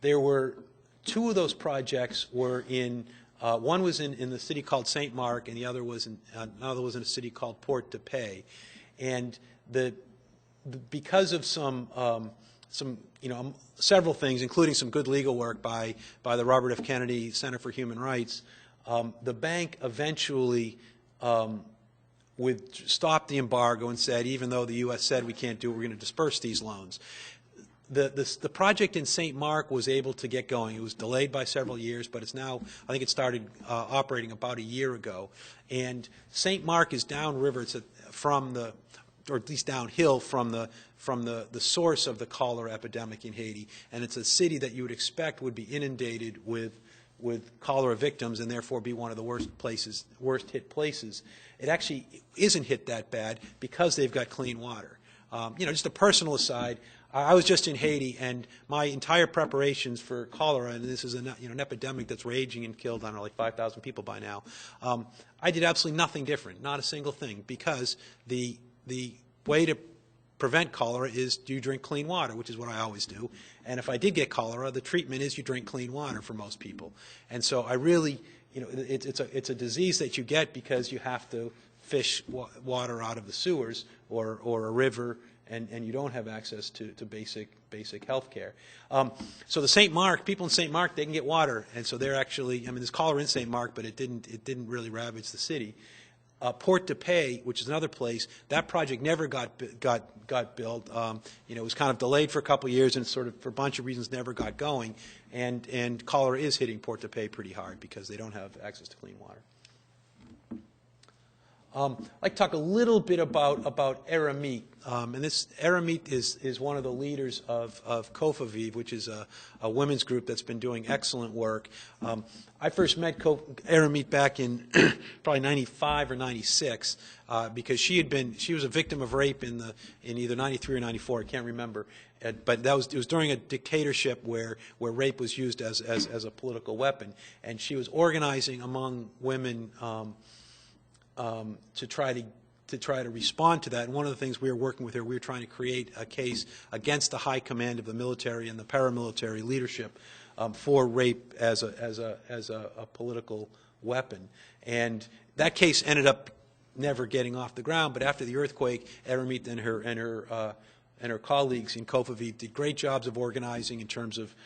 There were 2 of those projects were in one was in the city called St. Mark, and the other was in a city called Port-de-Paix, and because of some several things, including some good legal work by the Robert F. Kennedy Center for Human Rights, the bank eventually stopped the embargo and said, even though the U.S. said we can't do it, we're going to disperse these loans. The project in St. Mark was able to get going. It was delayed by several years, but it's now, I think it started operating about a year ago. And St. Mark is downriver. It's or at least downhill from the source of the cholera epidemic in Haiti, and it's a city that you would expect would be inundated with cholera victims and therefore be one of the worst hit places. It actually isn't hit that bad because they've got clean water. Just a personal aside, I was just in Haiti, and my entire preparations for cholera, and this is an epidemic that's raging and killed, I don't know, like 5,000 people by now, I did absolutely nothing different, not a single thing, because the way to prevent cholera is you drink clean water, which is what I always do. And if I did get cholera, the treatment is you drink clean water for most people. And so I really, it's a disease that you get because you have to fish water out of the sewers or a river, and you don't have access to basic health care. So the St. Mark, people in St. Mark, they can get water, and so they're actually, there's cholera in St. Mark, but it didn't really ravage the city. Port-de-Paix, which is another place, that project never got built. It was kind of delayed for a couple of years, and sort of for a bunch of reasons never got going. And cholera is hitting Port-de-Paix pretty hard because they don't have access to clean water. I'd like to talk a little bit about Eramithe. And this Eramithe is one of the leaders of COFAVIV, which is a women's group that's been doing excellent work. I first met Eramithe back in probably 95 or 96 because she was a victim of rape in either 93 or 94, I can't remember. But it was during a dictatorship where rape was used as a political weapon, and she was organizing among women to try to respond to that. And one of the things we were working with her, we were trying to create a case against the high command of the military and the paramilitary leadership for rape as a political weapon. And that case ended up never getting off the ground. But after the earthquake, Eramithe and her colleagues in COFAVIV did great jobs of organizing in terms of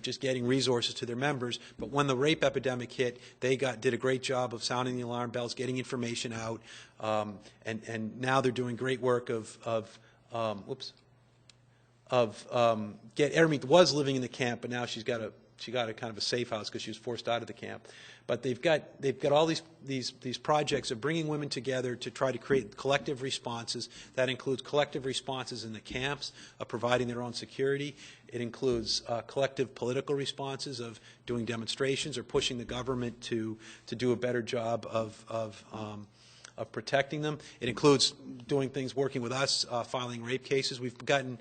just getting resources to their members. But when the rape epidemic hit, they did a great job of sounding the alarm bells, getting information out, and now they're doing great work Eramithe was living in the camp, but now she got a kind of a safe house because she was forced out of the camp. But they've got all these projects of bringing women together to try to create collective responses. That includes collective responses in the camps, of providing their own security. It includes collective political responses of doing demonstrations or pushing the government to do a better job of protecting them. It includes doing things, working with us, filing rape cases. We've gotten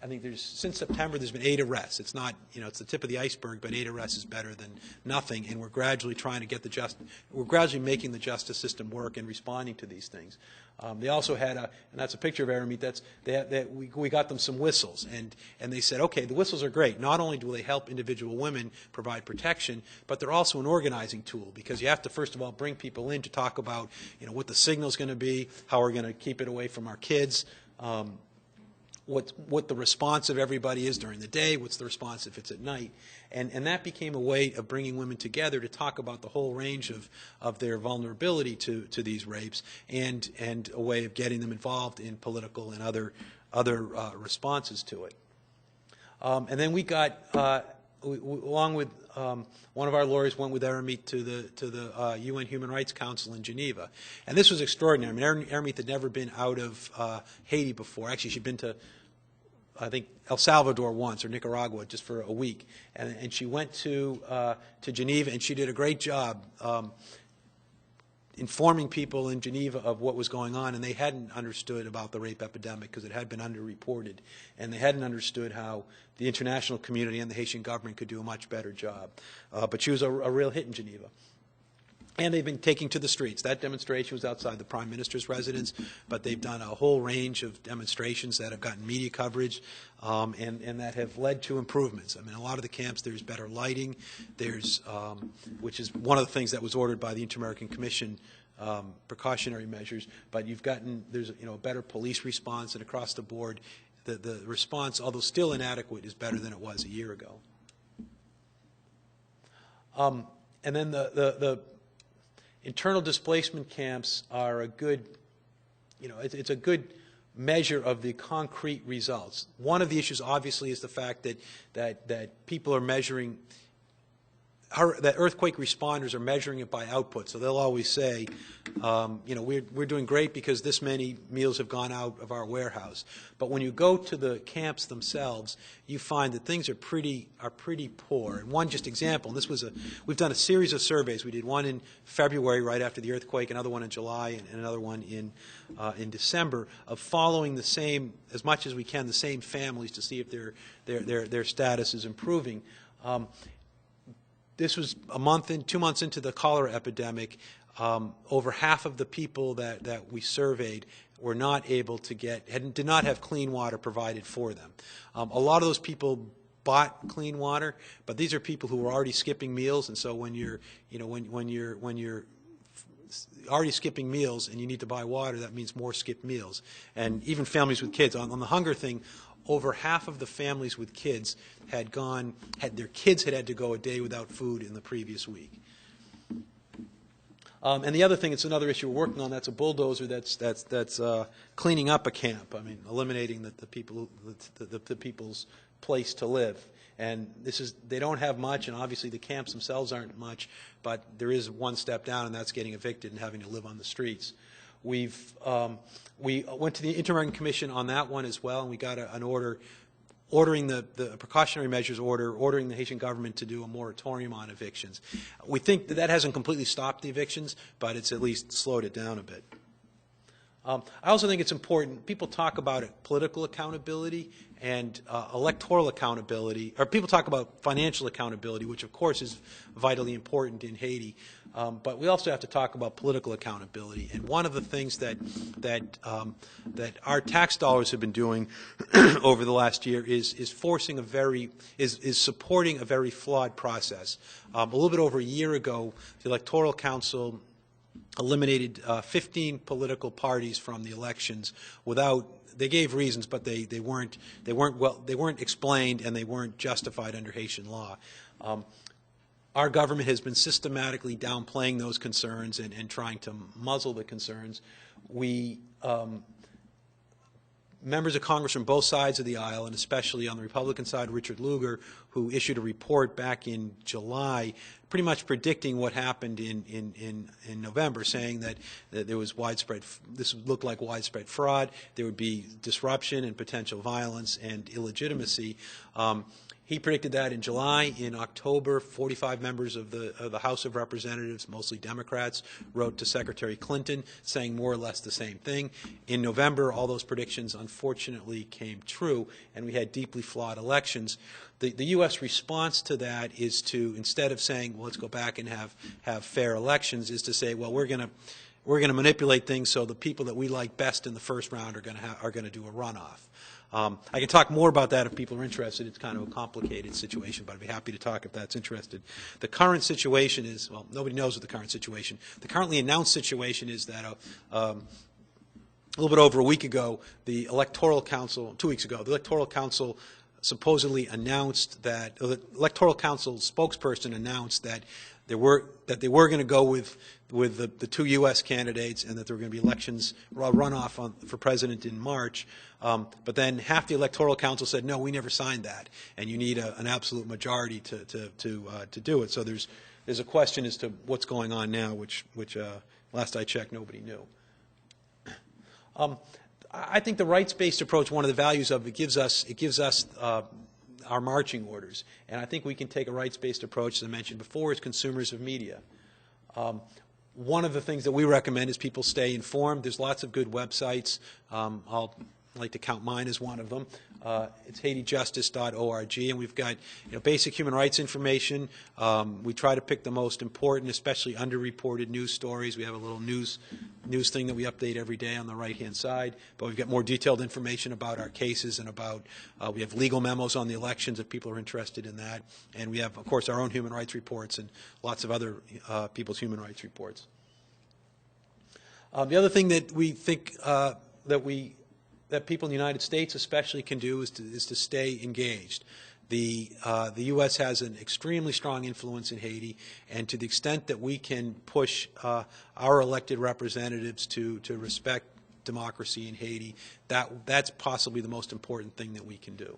I think since September, there's been 8 arrests. It's not, it's the tip of the iceberg, but 8 arrests is better than nothing. And we're gradually trying to get we're gradually making the justice system work and responding to these things. They also had and that's a picture of Eramithe. We got them some whistles, and they said, okay, the whistles are great. Not only do they help individual women provide protection, but they're also an organizing tool, because you have to first of all bring people in to talk about, what the signal's going to be, how we're going to keep it away from our kids. What the response of everybody is during the day, what's the response if it's at night. And that became a way of bringing women together to talk about the whole range of their vulnerability to these rapes, and a way of getting them involved in political and other responses to it. And then we got, along with one of our lawyers, went with Eramithe to the UN Human Rights Council in Geneva. And this was extraordinary. I mean, Eramithe had never been out of Haiti before. Actually, she'd been to, I think, El Salvador once, or Nicaragua, just for a week. And she went to Geneva, and she did a great job informing people in Geneva of what was going on, and they hadn't understood about the rape epidemic because it had been underreported, and they hadn't understood how the international community and the Haitian government could do a much better job. But she was a real hit in Geneva. And they've been taking to the streets. That demonstration was outside the Prime Minister's residence, but they've done a whole range of demonstrations that have gotten media coverage, and that have led to improvements. I mean, a lot of the camps, there's better lighting, which is one of the things that was ordered by the Inter-American Commission, precautionary measures, but there's a better police response, and across the board, the response, although still inadequate, is better than it was a year ago. And then the internal displacement camps are a good, it's a good measure of the concrete results. One of the issues, obviously, is the fact that people are measuring, that earthquake responders are measuring it by output. So they'll always say, we're doing great because this many meals have gone out of our warehouse. But when you go to the camps themselves, you find that things are pretty poor. And one just example, and we've done a series of surveys. We did one in February right after the earthquake, another one in July, and another one in December, of following the same, as much as we can, the same families to see if their status is improving. This was 2 months into the cholera epidemic. Over half of the people that we surveyed were not able to did not have clean water provided for them. A lot of those people bought clean water, but these are people who were already skipping meals, and so when you're already skipping meals and you need to buy water, that means more skipped meals. And even families with kids. On the hunger thing, over half of the families with kids had had to go a day without food in the previous week. And the other thing, it's another issue we're working on. That's a bulldozer that's cleaning up a camp. I mean, eliminating the people's place to live. And they don't have much, and obviously the camps themselves aren't much, but there is one step down, and that's getting evicted and having to live on the streets. We went to the Inter-American Commission on that one as well, and we got an order ordering the precautionary measures order, ordering the Haitian government to do a moratorium on evictions. We think that hasn't completely stopped the evictions, but it's at least slowed it down a bit. I also think it's important, people talk about political accountability and electoral accountability, or people talk about financial accountability, which of course is vitally important in Haiti, but we also have to talk about political accountability. And one of the things that our tax dollars have been doing over the last year is supporting a very flawed process. A little bit over a year ago, the Electoral Council eliminated 15 political parties from the elections without. They gave reasons, but they weren't explained, and they weren't justified under Haitian law. Our government has been systematically downplaying those concerns and trying to muzzle the concerns. Members of Congress from both sides of the aisle, and especially on the Republican side, Richard Lugar, who issued a report back in July, pretty much predicting what happened in November, saying that there was this looked like widespread fraud, there would be disruption and potential violence and illegitimacy. He predicted that in July. In October, 45 members of the House of Representatives, mostly Democrats, wrote to Secretary Clinton saying more or less the same thing. In November, all those predictions unfortunately came true, and we had deeply flawed elections. The U.S. response to that is to, instead of saying, well, let's go back and have fair elections, is to say, well, we're going to manipulate things so the people that we like best in the first round are going to do a runoff. I can talk more about that if people are interested. It's kind of a complicated situation, but I'd be happy to talk if that's interested. The current situation is, well, nobody knows what the current situation. The currently announced situation is that a little bit over a week ago, the Electoral Council, 2 weeks ago, the Electoral Council supposedly announced that, the Electoral Council spokesperson announced that they were going to go with the two U.S. candidates, and that there were going to be elections, runoff for president in March. But then half the Electoral Council said, no, we never signed that, and you need an absolute majority to do it. So there's a question as to what's going on now, which last I checked, nobody knew. I think the rights-based approach, one of the values of it, gives us our marching orders. And I think we can take a rights-based approach, as I mentioned before, as consumers of media. One of the things that we recommend is people stay informed. There's lots of good websites. I'll like to count mine as one of them. It's HaitiJustice.org, and we've got basic human rights information. We try to pick the most important, especially underreported news stories. We have a little news thing that we update every day on the right-hand side, but we've got more detailed information about our cases and about, we have legal memos on the elections if people are interested in that, and we have, of course, our own human rights reports and lots of other people's human rights reports. The other thing that we think that people in the United States especially can do is to stay engaged. The U.S. has an extremely strong influence in Haiti, and to the extent that we can push our elected representatives to respect democracy in Haiti, that's possibly the most important thing that we can do.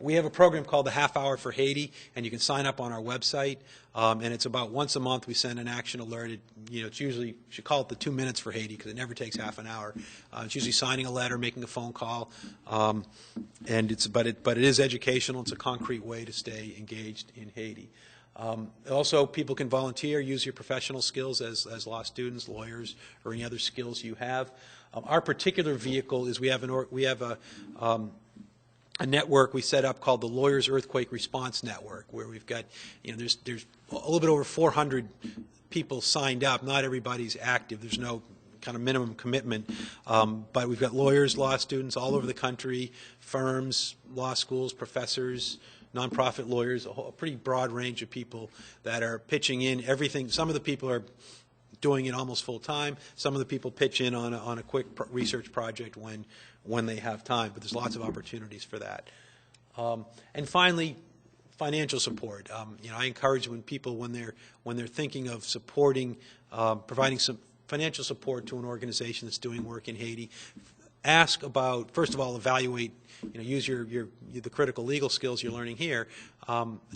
We have a program called the Half Hour for Haiti, and you can sign up on our website. And it's about once a month we send an action alert. It's usually, you should call it the 2 minutes for Haiti because it never takes half an hour. It's usually signing a letter, making a phone call, but it is educational. It's a concrete way to stay engaged in Haiti. Also, people can volunteer, use your professional skills as law students, lawyers, or any other skills you have. Our particular vehicle is we have a network we set up called the Lawyers Earthquake Response Network, where we've got, there's a little bit over 400 people signed up. Not everybody's active. There's no kind of minimum commitment, but we've got lawyers, law students all over the country, firms, law schools, professors, nonprofit lawyers, a pretty broad range of people that are pitching in everything. Some of the people are doing it almost full time. Some of the people pitch in on a quick research project when they have time, but there's lots of opportunities for that. And finally, financial support. I encourage when they're thinking of supporting, providing some financial support to an organization that's doing work in Haiti, ask about, first of all, evaluate, use the critical legal skills you're learning here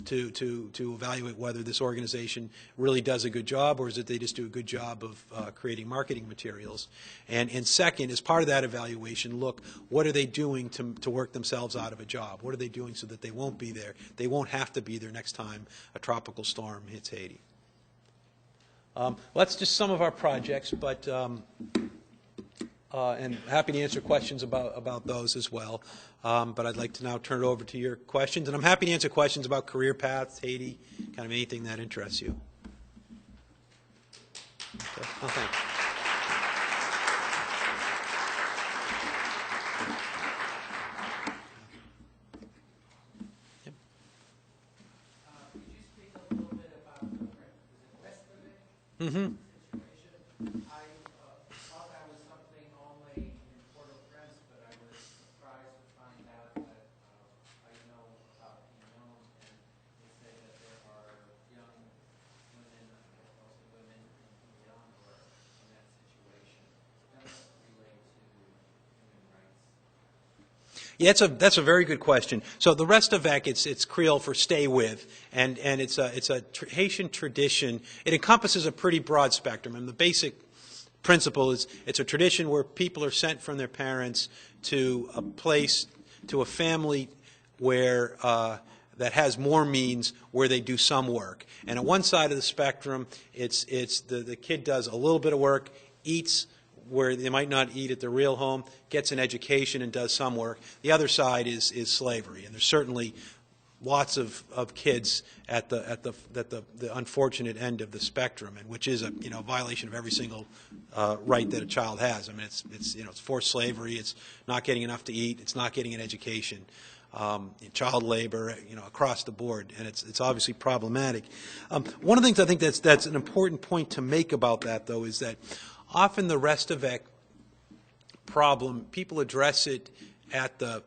to evaluate whether this organization really does a good job, or is it they just do a good job of creating marketing materials. And second, as part of that evaluation, look, what are they doing to work themselves out of a job? What are they doing so that they won't be there? They won't have to be there next time a tropical storm hits Haiti. Well, that's just some of our projects, but and happy to answer questions about those as well. But I'd like to now turn it over to your questions. And I'm happy to answer questions about career paths, Haiti, kind of anything that interests you. Okay. Oh, thanks. Yep. Could you speak a little bit about the West Mm-hmm. situation? I thought that was something only in Port-au-Prince, but I was surprised to find out that I know about Pinon, and they say that there are young women, mostly women in Pinon, who are in that situation. Does that relate to human rights? Yeah, that's a very good question. So the Restavek, it's Creole for stay with, and it's a Haitian tradition. It encompasses a pretty broad spectrum, and the basic principle is it's a tradition where people are sent from their parents to a place, to a family where that has more means, where they do some work. And on one side of the spectrum, it's the kid does a little bit of work, eats where they might not eat at their real home, gets an education and does some work. The other side is slavery, and there's certainly lots of kids at the unfortunate end of the spectrum, and which is a violation of every single right that a child has. I mean, it's forced slavery, it's not getting enough to eat, it's not getting an education, child labor, across the board, and it's obviously problematic. One of the things I think that's an important point to make about that, though, is that often the Restavek problem, people address it at the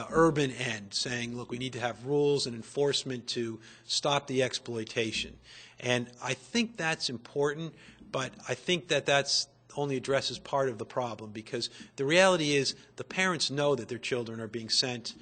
urban end, saying, look, we need to have rules and enforcement to stop the exploitation. And I think that's important, but I think that's only addresses part of the problem, because the reality is the parents know that their children are being sent.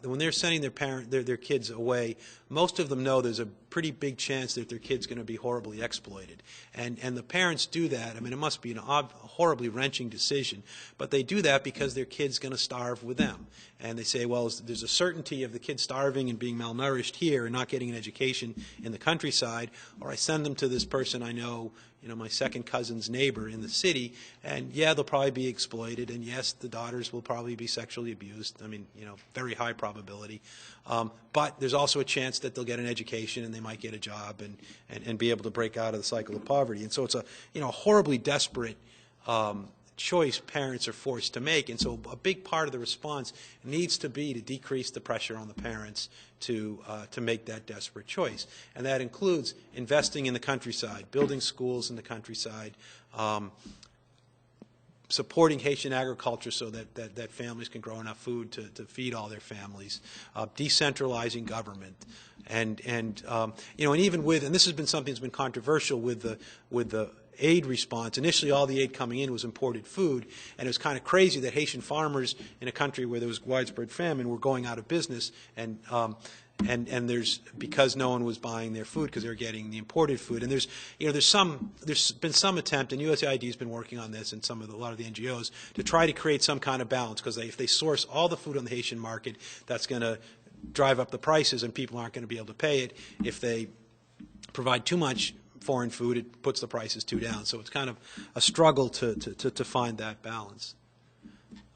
When they're sending their kids away, most of them know there's a pretty big chance that their kid's going to be horribly exploited. And the parents do that. I mean, it must be a horribly wrenching decision, but they do that because their kid's going to starve with them. And they say, well, there's a certainty of the kid starving and being malnourished here and not getting an education in the countryside, or I send them to this person I know, my second cousin's neighbor in the city, and yeah, they'll probably be exploited, and yes, the daughters will probably be sexually abused. I mean, very high probability. But there's also a chance that they'll get an education and they might get a job and be able to break out of the cycle of poverty. And so it's a horribly desperate choice parents are forced to make. And so a big part of the response needs to be to decrease the pressure on the parents to make that desperate choice. And that includes investing in the countryside, building schools in the countryside, supporting Haitian agriculture so that families can grow enough food to feed all their families, decentralizing government, and even with, and this has been something that's been controversial with the aid response. Initially, all the aid coming in was imported food, and it was kind of crazy that Haitian farmers in a country where there was widespread famine were going out of business, and because no one was buying their food because they were getting the imported food. And there's been some attempt, and USAID has been working on this, and a lot of the NGOs, to try to create some kind of balance, because if they source all the food on the Haitian market, that's going to drive up the prices, and people aren't going to be able to pay it. If they provide too much foreign food, it puts the prices too down. So it's kind of a struggle to find that balance.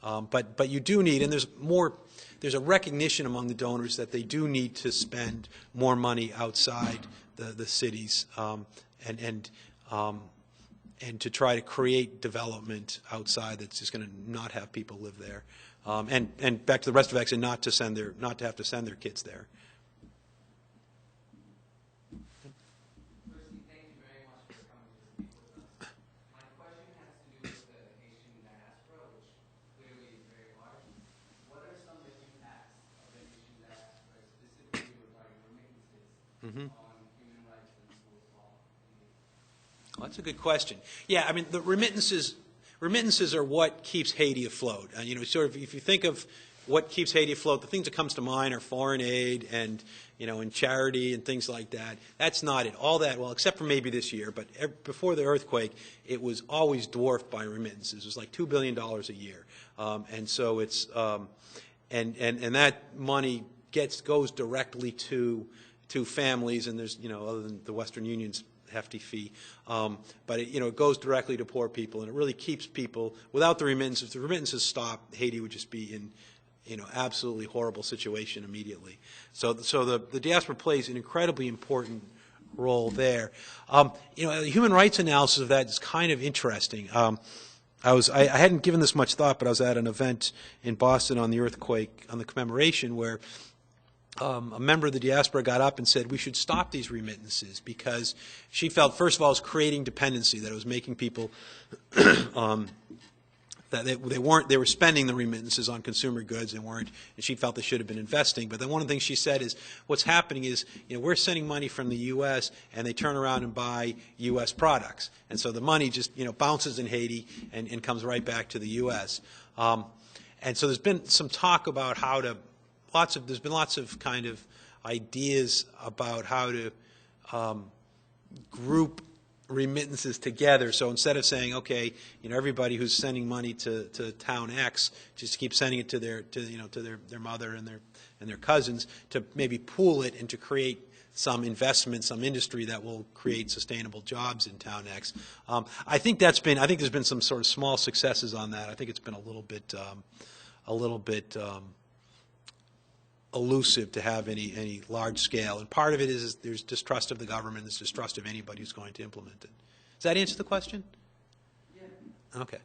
But you do need, and there's a recognition among the donors that they do need to spend more money outside the cities, and to try to create development outside that's just going to not have people live there. And back to the rest of Exxon, not to have to send their kids there. Mm-hmm. Well, that's a good question. Yeah, I mean, the remittances are what keeps Haiti afloat. And sort of, if you think of what keeps Haiti afloat, the things that comes to mind are foreign aid and and charity and things like that. That's not it. All that, well, except for maybe this year, but before the earthquake, it was always dwarfed by remittances. It was like $2 billion a year, and so it's and that money goes directly to families, and there's, other than the Western Union's hefty fee, but it goes directly to poor people, and it really keeps people. Without the remittances, if the remittances stop, Haiti would just be in, absolutely horrible situation immediately. So the diaspora plays an incredibly important role there. A human rights analysis of that is kind of interesting. I hadn't given this much thought, but I was at an event in Boston on the earthquake, on the commemoration, where a member of the diaspora got up and said we should stop these remittances, because she felt, first of all, it was creating dependency, that it was making people that that they were spending the remittances on consumer goods and she felt they should have been investing. But then one of the things she said is what's happening is, we're sending money from the U.S. and they turn around and buy U.S. products. And so the money just, bounces in Haiti and comes right back to the U.S. And so there's been some talk about there's been lots of kind of ideas about how to group remittances together. So instead of saying, okay, everybody who's sending money to town X just keep sending it to their mother and their cousins, to maybe pool it and to create some investment, some industry that will create sustainable jobs in town X. I think there's been some sort of small successes on that. I think it's been a little bit elusive to have any large scale, and part of it is there's distrust of the government, there's distrust of anybody who's going to implement it. Does that answer the question? Yeah. Okay.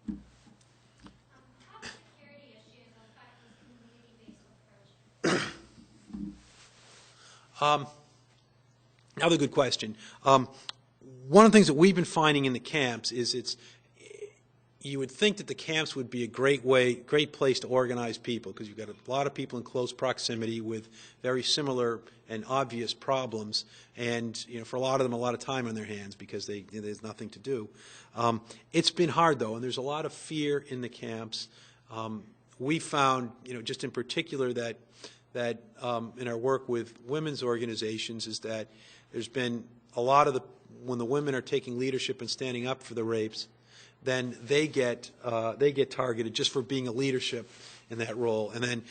How do security issues affect this community-based approach? Another good question. One of the things that we've been finding in the camps is you would think that the camps would be a great place to organize people, because you've got a lot of people in close proximity with very similar and obvious problems, and for a lot of them, a lot of time on their hands because there's nothing to do. It's been hard though, and there's a lot of fear in the camps. We found, just in particular that in our work with women's organizations is that there's been a lot of when the women are taking leadership and standing up for the rapes, then they get targeted just for being a leadership in that role. And then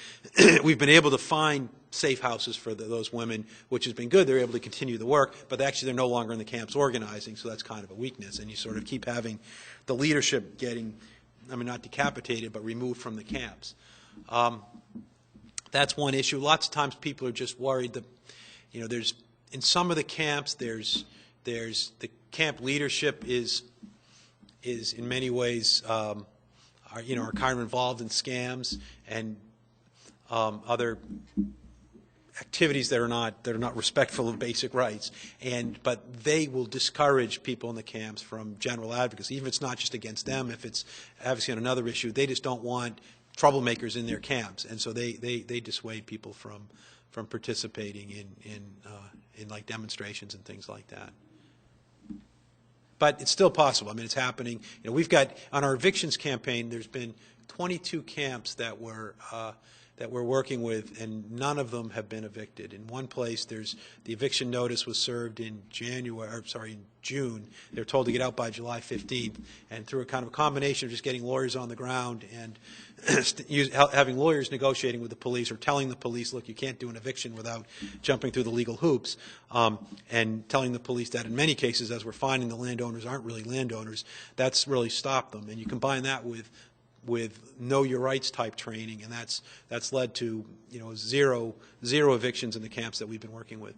we've been able to find safe houses for those women, which has been good. They're able to continue the work, but actually they're no longer in the camps organizing, so that's kind of a weakness. And you sort of keep having the leadership getting, not decapitated, but removed from the camps. That's one issue. Lots of times people are just worried that, there's, in some of the camps, there's the camp leadership is in many ways are kind of involved in scams and other activities that are not respectful of basic rights, but they will discourage people in the camps from general advocacy, even if it's not just against them. If it's advocacy on another issue, they just don't want troublemakers in their camps, and so they dissuade people from participating in like demonstrations and things like that. But it's still possible. It's happening. We've got, on our evictions campaign, there's been 22 camps that we're working with, and none of them have been evicted. In one place, the eviction notice was served in June. They were told to get out by July 15th, and through a kind of a combination of just getting lawyers on the ground and having lawyers negotiating with the police or telling the police, look, you can't do an eviction without jumping through the legal hoops, and telling the police that in many cases, as we're finding, the landowners aren't really landowners, that's really stopped them. And you combine that with know your rights type training, and that's led to zero evictions in the camps that we've been working with.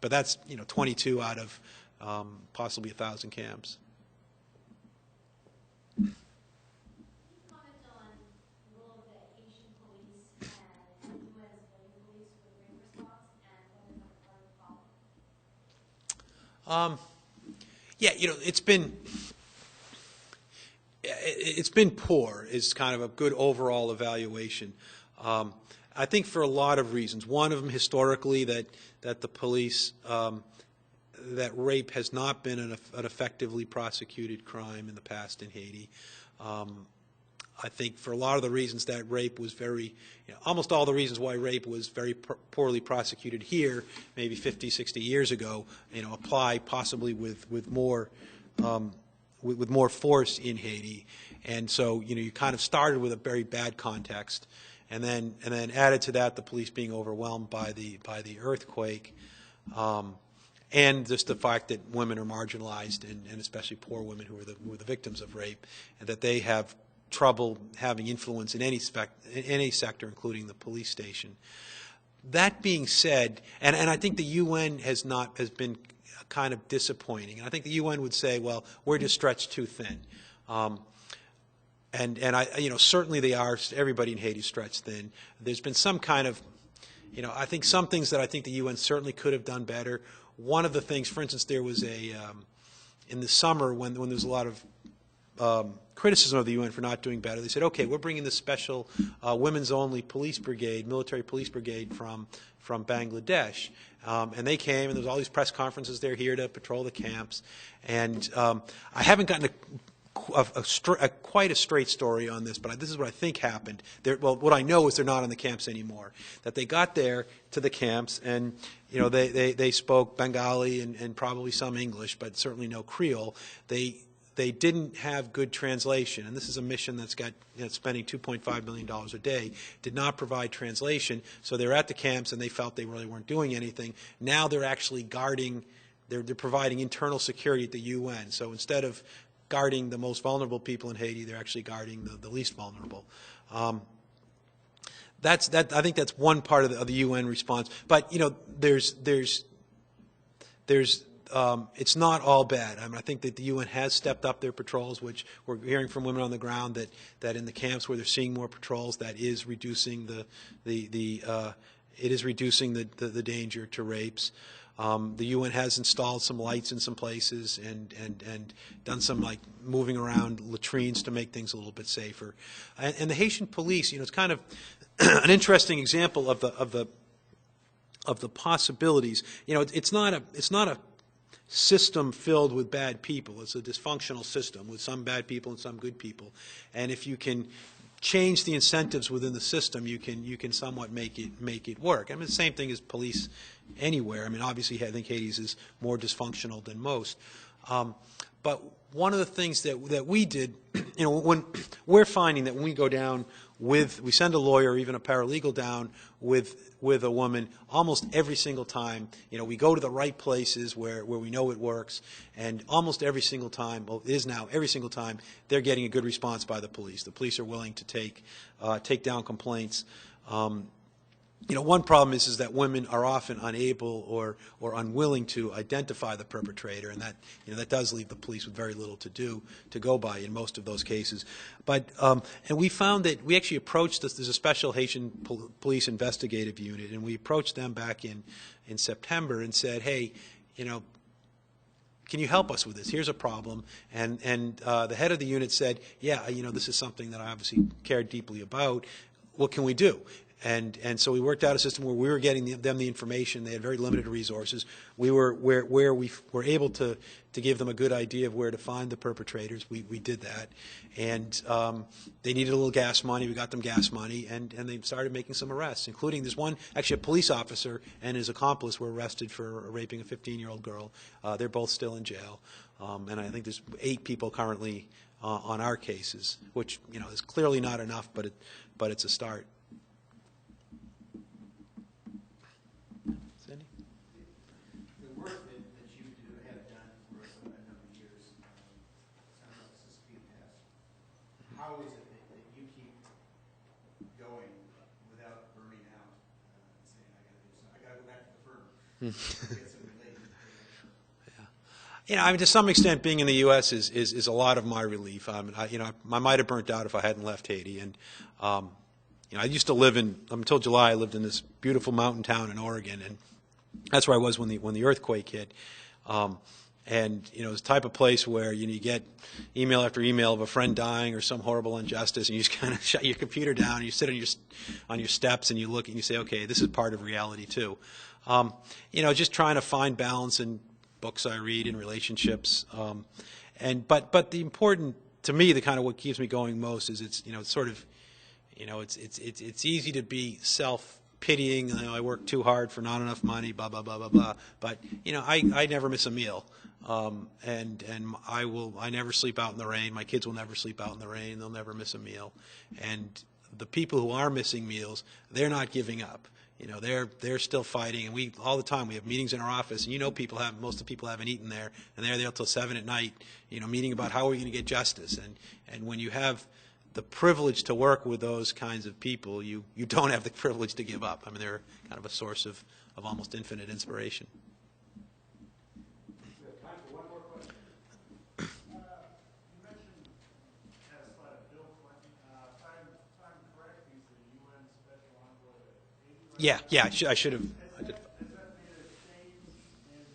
But that's 22 out of possibly 1,000 camps. Can you comment on the role that Haitian police and U.S. federal police with rape response and whether or not part of the problem? It's been poor is kind of a good overall evaluation. I think for a lot of reasons. One of them, historically, that the police, that rape has not been an effectively prosecuted crime in the past in Haiti. I think for a lot of the reasons that rape was almost all the reasons why rape was very poorly prosecuted here, maybe 50, 60 years ago, apply possibly with more force in Haiti. And so, you kind of started with a very bad context, and then added to that the police being overwhelmed by the earthquake, and just the fact that women are marginalized, and especially poor women who are the victims of rape, and that they have trouble having influence in any sector, including the police station. That being said, and I think the UN has been kind of disappointing. And I think the UN would say, well, we're just stretched too thin. And certainly they are. Everybody in Haiti is stretched thin. There's been some kind of, I think some things that I think the UN certainly could have done better. One of the things, for instance, there was in the summer when there was a lot of criticism of the UN for not doing better. They said, okay, we're bringing this special women's-only police brigade, military police brigade from Bangladesh. And they came, and there was all these press conferences. They're here to patrol the camps. And I haven't gotten quite a straight story on this, but this is what I think happened. Well, what I know is they're not in the camps anymore. That they got there to the camps, and they spoke Bengali and probably some English, but certainly no Creole. They didn't have good translation, and this is a mission that's got spending $2.5 million a day, did not provide translation, so they're at the camps and they felt they really weren't doing anything. Now they're actually guarding, they're providing internal security at the UN. So instead of guarding the most vulnerable people in Haiti, they're actually guarding the least vulnerable. I think that's one part of the UN response. But it's not all bad. I think that the UN has stepped up their patrols, which we're hearing from women on the ground that in the camps where they're seeing more patrols, that is reducing the danger to rapes. The UN has installed some lights in some places and done some moving around latrines to make things a little bit safer. And the Haitian police, it's kind of an interesting example of the possibilities. It's not a system filled with bad people. It's a dysfunctional system with some bad people and some good people. And if you can change the incentives within the system, you can somewhat make it work. I mean, the same thing as police anywhere. I mean, obviously, I think Hades is more dysfunctional than most. But one of the things that we did, when we're finding that when we go down we send a lawyer or even a paralegal down with a woman almost every single time. We go to the right places where we know it works, and almost every single time, well, it is now every single time, they're getting a good response by the police. The police are willing to take down complaints. One problem is that women are often unable or unwilling to identify the perpetrator, and that does leave the police with very little to go by in most of those cases. But and we found that we actually approached this. There's a special Haitian police investigative unit, and we approached them back in September and said, hey, can you help us with this? Here's a problem. And the head of the unit said, yeah, this is something that I obviously care deeply about. What can we do? And so we worked out a system where we were getting them the information. They had very limited resources. We were where we were able to give them a good idea of where to find the perpetrators. We did that, and they needed a little gas money. We got them gas money, and they started making some arrests, including this one. Actually, a police officer and his accomplice were arrested for raping a 15-year-old girl. They're both still in jail, and I think there's 8 people currently on our cases, which is clearly not enough, but it's a start. How is it that you keep going without burning out and saying, I got to go back to the firm, get some relief? Yeah. I mean, to some extent, being in the U.S. is a lot of my relief. I might have burnt out if I hadn't left Haiti. And I used to live until July, I lived in this beautiful mountain town in Oregon, and that's where I was when the earthquake hit. And it's the type of place where you get email after email of a friend dying or some horrible injustice, and you just kind of shut your computer down, and you sit on your steps, and you look and you say, okay, this is part of reality too. Just trying to find balance in books I read, in relationships, but the important to me, the kind of what keeps me going most is it's easy to be self-pitying. I work too hard for not enough money, blah blah blah blah blah. But I never miss a meal. And I never sleep out in the rain. My kids will never sleep out in the rain. They'll never miss a meal. And the people who are missing meals, they're not giving up. They're still fighting. And all the time we have meetings in our office, and most of the people haven't eaten there, and they're there till 7 at night, meeting about how are we going to get justice. And when you have the privilege to work with those kinds of people, you don't have the privilege to give up. I mean, they're kind of a source of almost infinite inspiration. Yeah, I should have. I did. Has that made a change in,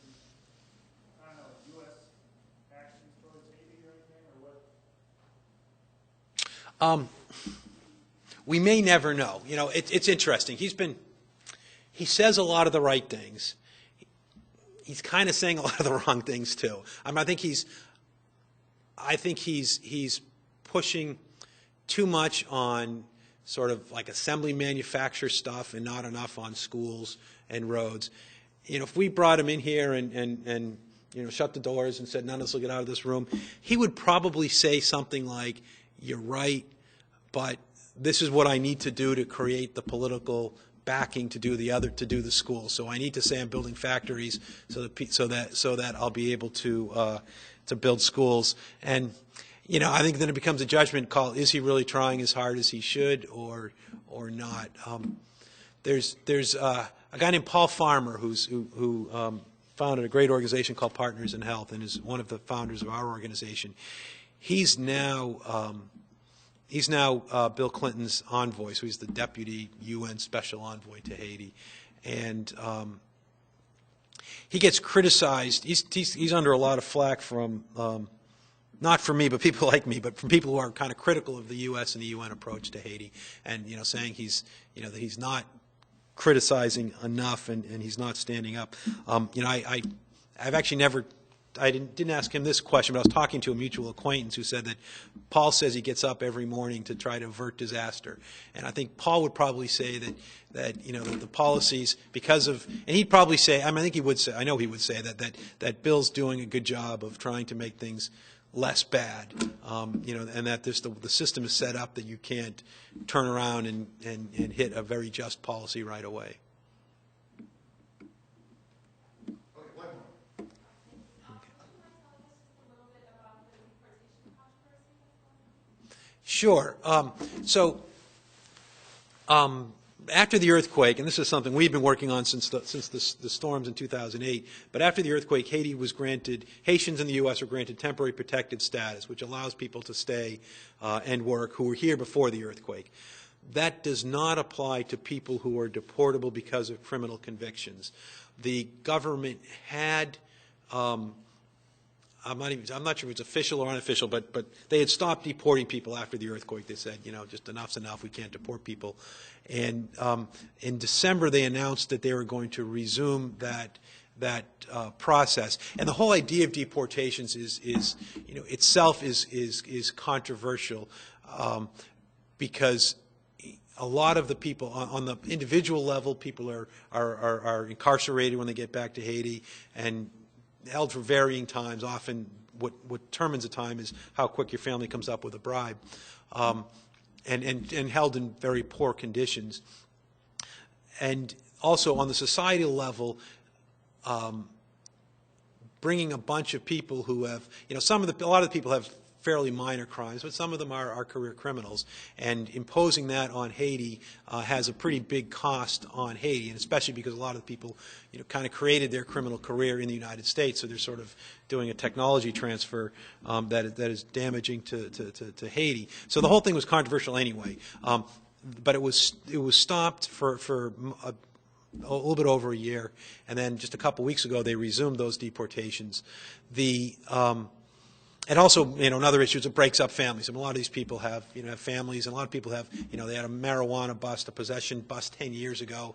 U.S. actions towards Haiti or anything, or what? We may never know. You know, it's interesting. He says a lot of the right things. He's kind of saying a lot of the wrong things too. I mean, I think he's pushing too much on sort of like assembly manufacture stuff and not enough on schools and roads. You know, if we brought him in here and you know, shut the doors and said none of us will get out of this room, he would probably say something like, "You're right, but this is what I need to do to create the political backing to do the school. So I need to say I'm building factories so that I'll be able to build schools." And you know, I think then it becomes a judgment call: is he really trying as hard as he should, or not? There's a guy named Paul Farmer who founded a great organization called Partners in Health and is one of the founders of our organization. He's now Bill Clinton's envoy, so he's the deputy UN special envoy to Haiti, and he gets criticized. He's under a lot of flack from not from me, but people like me, but from people who are kind of critical of the U.S. and the UN approach to Haiti, and you know, saying that he's not criticizing enough and he's not standing up. You know, I've actually never. I didn't ask him this question, but I was talking to a mutual acquaintance who said that Paul says he gets up every morning to try to avert disaster. And I think Paul would probably say that you know, the policies, because of, and he'd probably say, I mean, I think he would say, I know he would say that Bill's doing a good job of trying to make things less bad, you know, and that the system is set up that you can't turn around and hit a very just policy right away. Sure. After the earthquake, and this is something we've been working on since the storms in 2008, but after the earthquake, Haitians in the U.S. were granted temporary protected status, which allows people to stay and work who were here before the earthquake. That does not apply to people who are deportable because of criminal convictions. The government had I'm not sure if it's official or unofficial, but they had stopped deporting people after the earthquake. They said, you know, just enough's enough. We can't deport people. And in December, they announced that they were going to resume that process. And the whole idea of deportations is you know, itself is controversial because a lot of the people on the individual level, people are incarcerated when they get back to Haiti and held for varying times. Often what determines a time is how quick your family comes up with a bribe, and held in very poor conditions. And also on the societal level, bringing a bunch of people who have, you know, a lot of the people have fairly minor crimes, but some of them are career criminals. And imposing that on Haiti has a pretty big cost on Haiti, and especially because a lot of the people, you know, kind of created their criminal career in the United States, so they're sort of doing a technology transfer that is damaging to Haiti. So the whole thing was controversial anyway, but it was stopped for a little bit over a year, and then just a couple weeks ago they resumed those deportations. And also, you know, another issue is it breaks up families. I mean, a lot of these people have families, and a lot of people have, you know, they had a marijuana bust, a possession bust 10 years ago,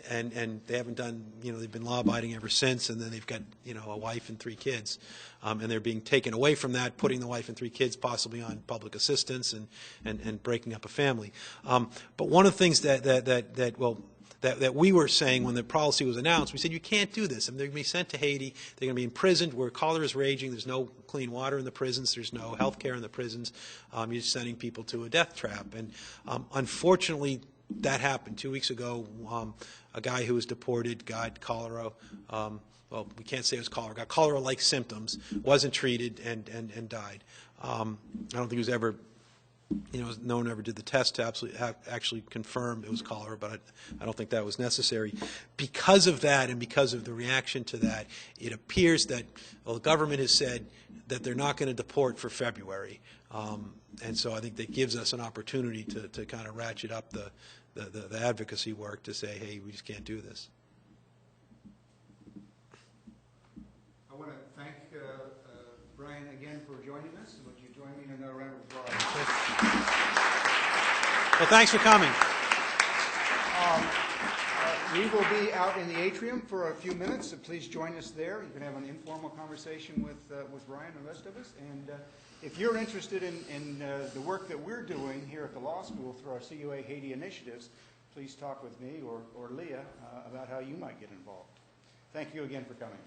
and they haven't done, you know, they've been law-abiding ever since, and then they've got, you know, a wife and 3 kids. And they're being taken away from that, putting the wife and 3 kids possibly on public assistance and breaking up a family. But one of the things that we were saying when the policy was announced, we said, you can't do this. I mean, they're going to be sent to Haiti. They're going to be imprisoned where cholera is raging. There's no clean water in the prisons. There's no health care in the prisons. You're just sending people to a death trap. And unfortunately, that happened. 2 weeks ago, a guy who was deported got cholera. Well, we can't say it was cholera. Got cholera-like symptoms, wasn't treated, and died. I don't think he was ever... You know, no one ever did the test to actually confirm it was cholera, but I don't think that was necessary. Because of that and because of the reaction to that, it appears that, well, the government has said that they're not going to deport for February. And so I think that gives us an opportunity to kind of ratchet up the advocacy work to say, hey, we just can't do this. I want to thank Brian again for joining us. Would you join me in another round of applause? Well, thanks for coming. We will be out in the atrium for a few minutes, so please join us there. You can have an informal conversation with Ryan and the rest of us. And if you're interested in the work that we're doing here at the law school through our CUA Haiti initiatives, please talk with me or Leah about how you might get involved. Thank you again for coming.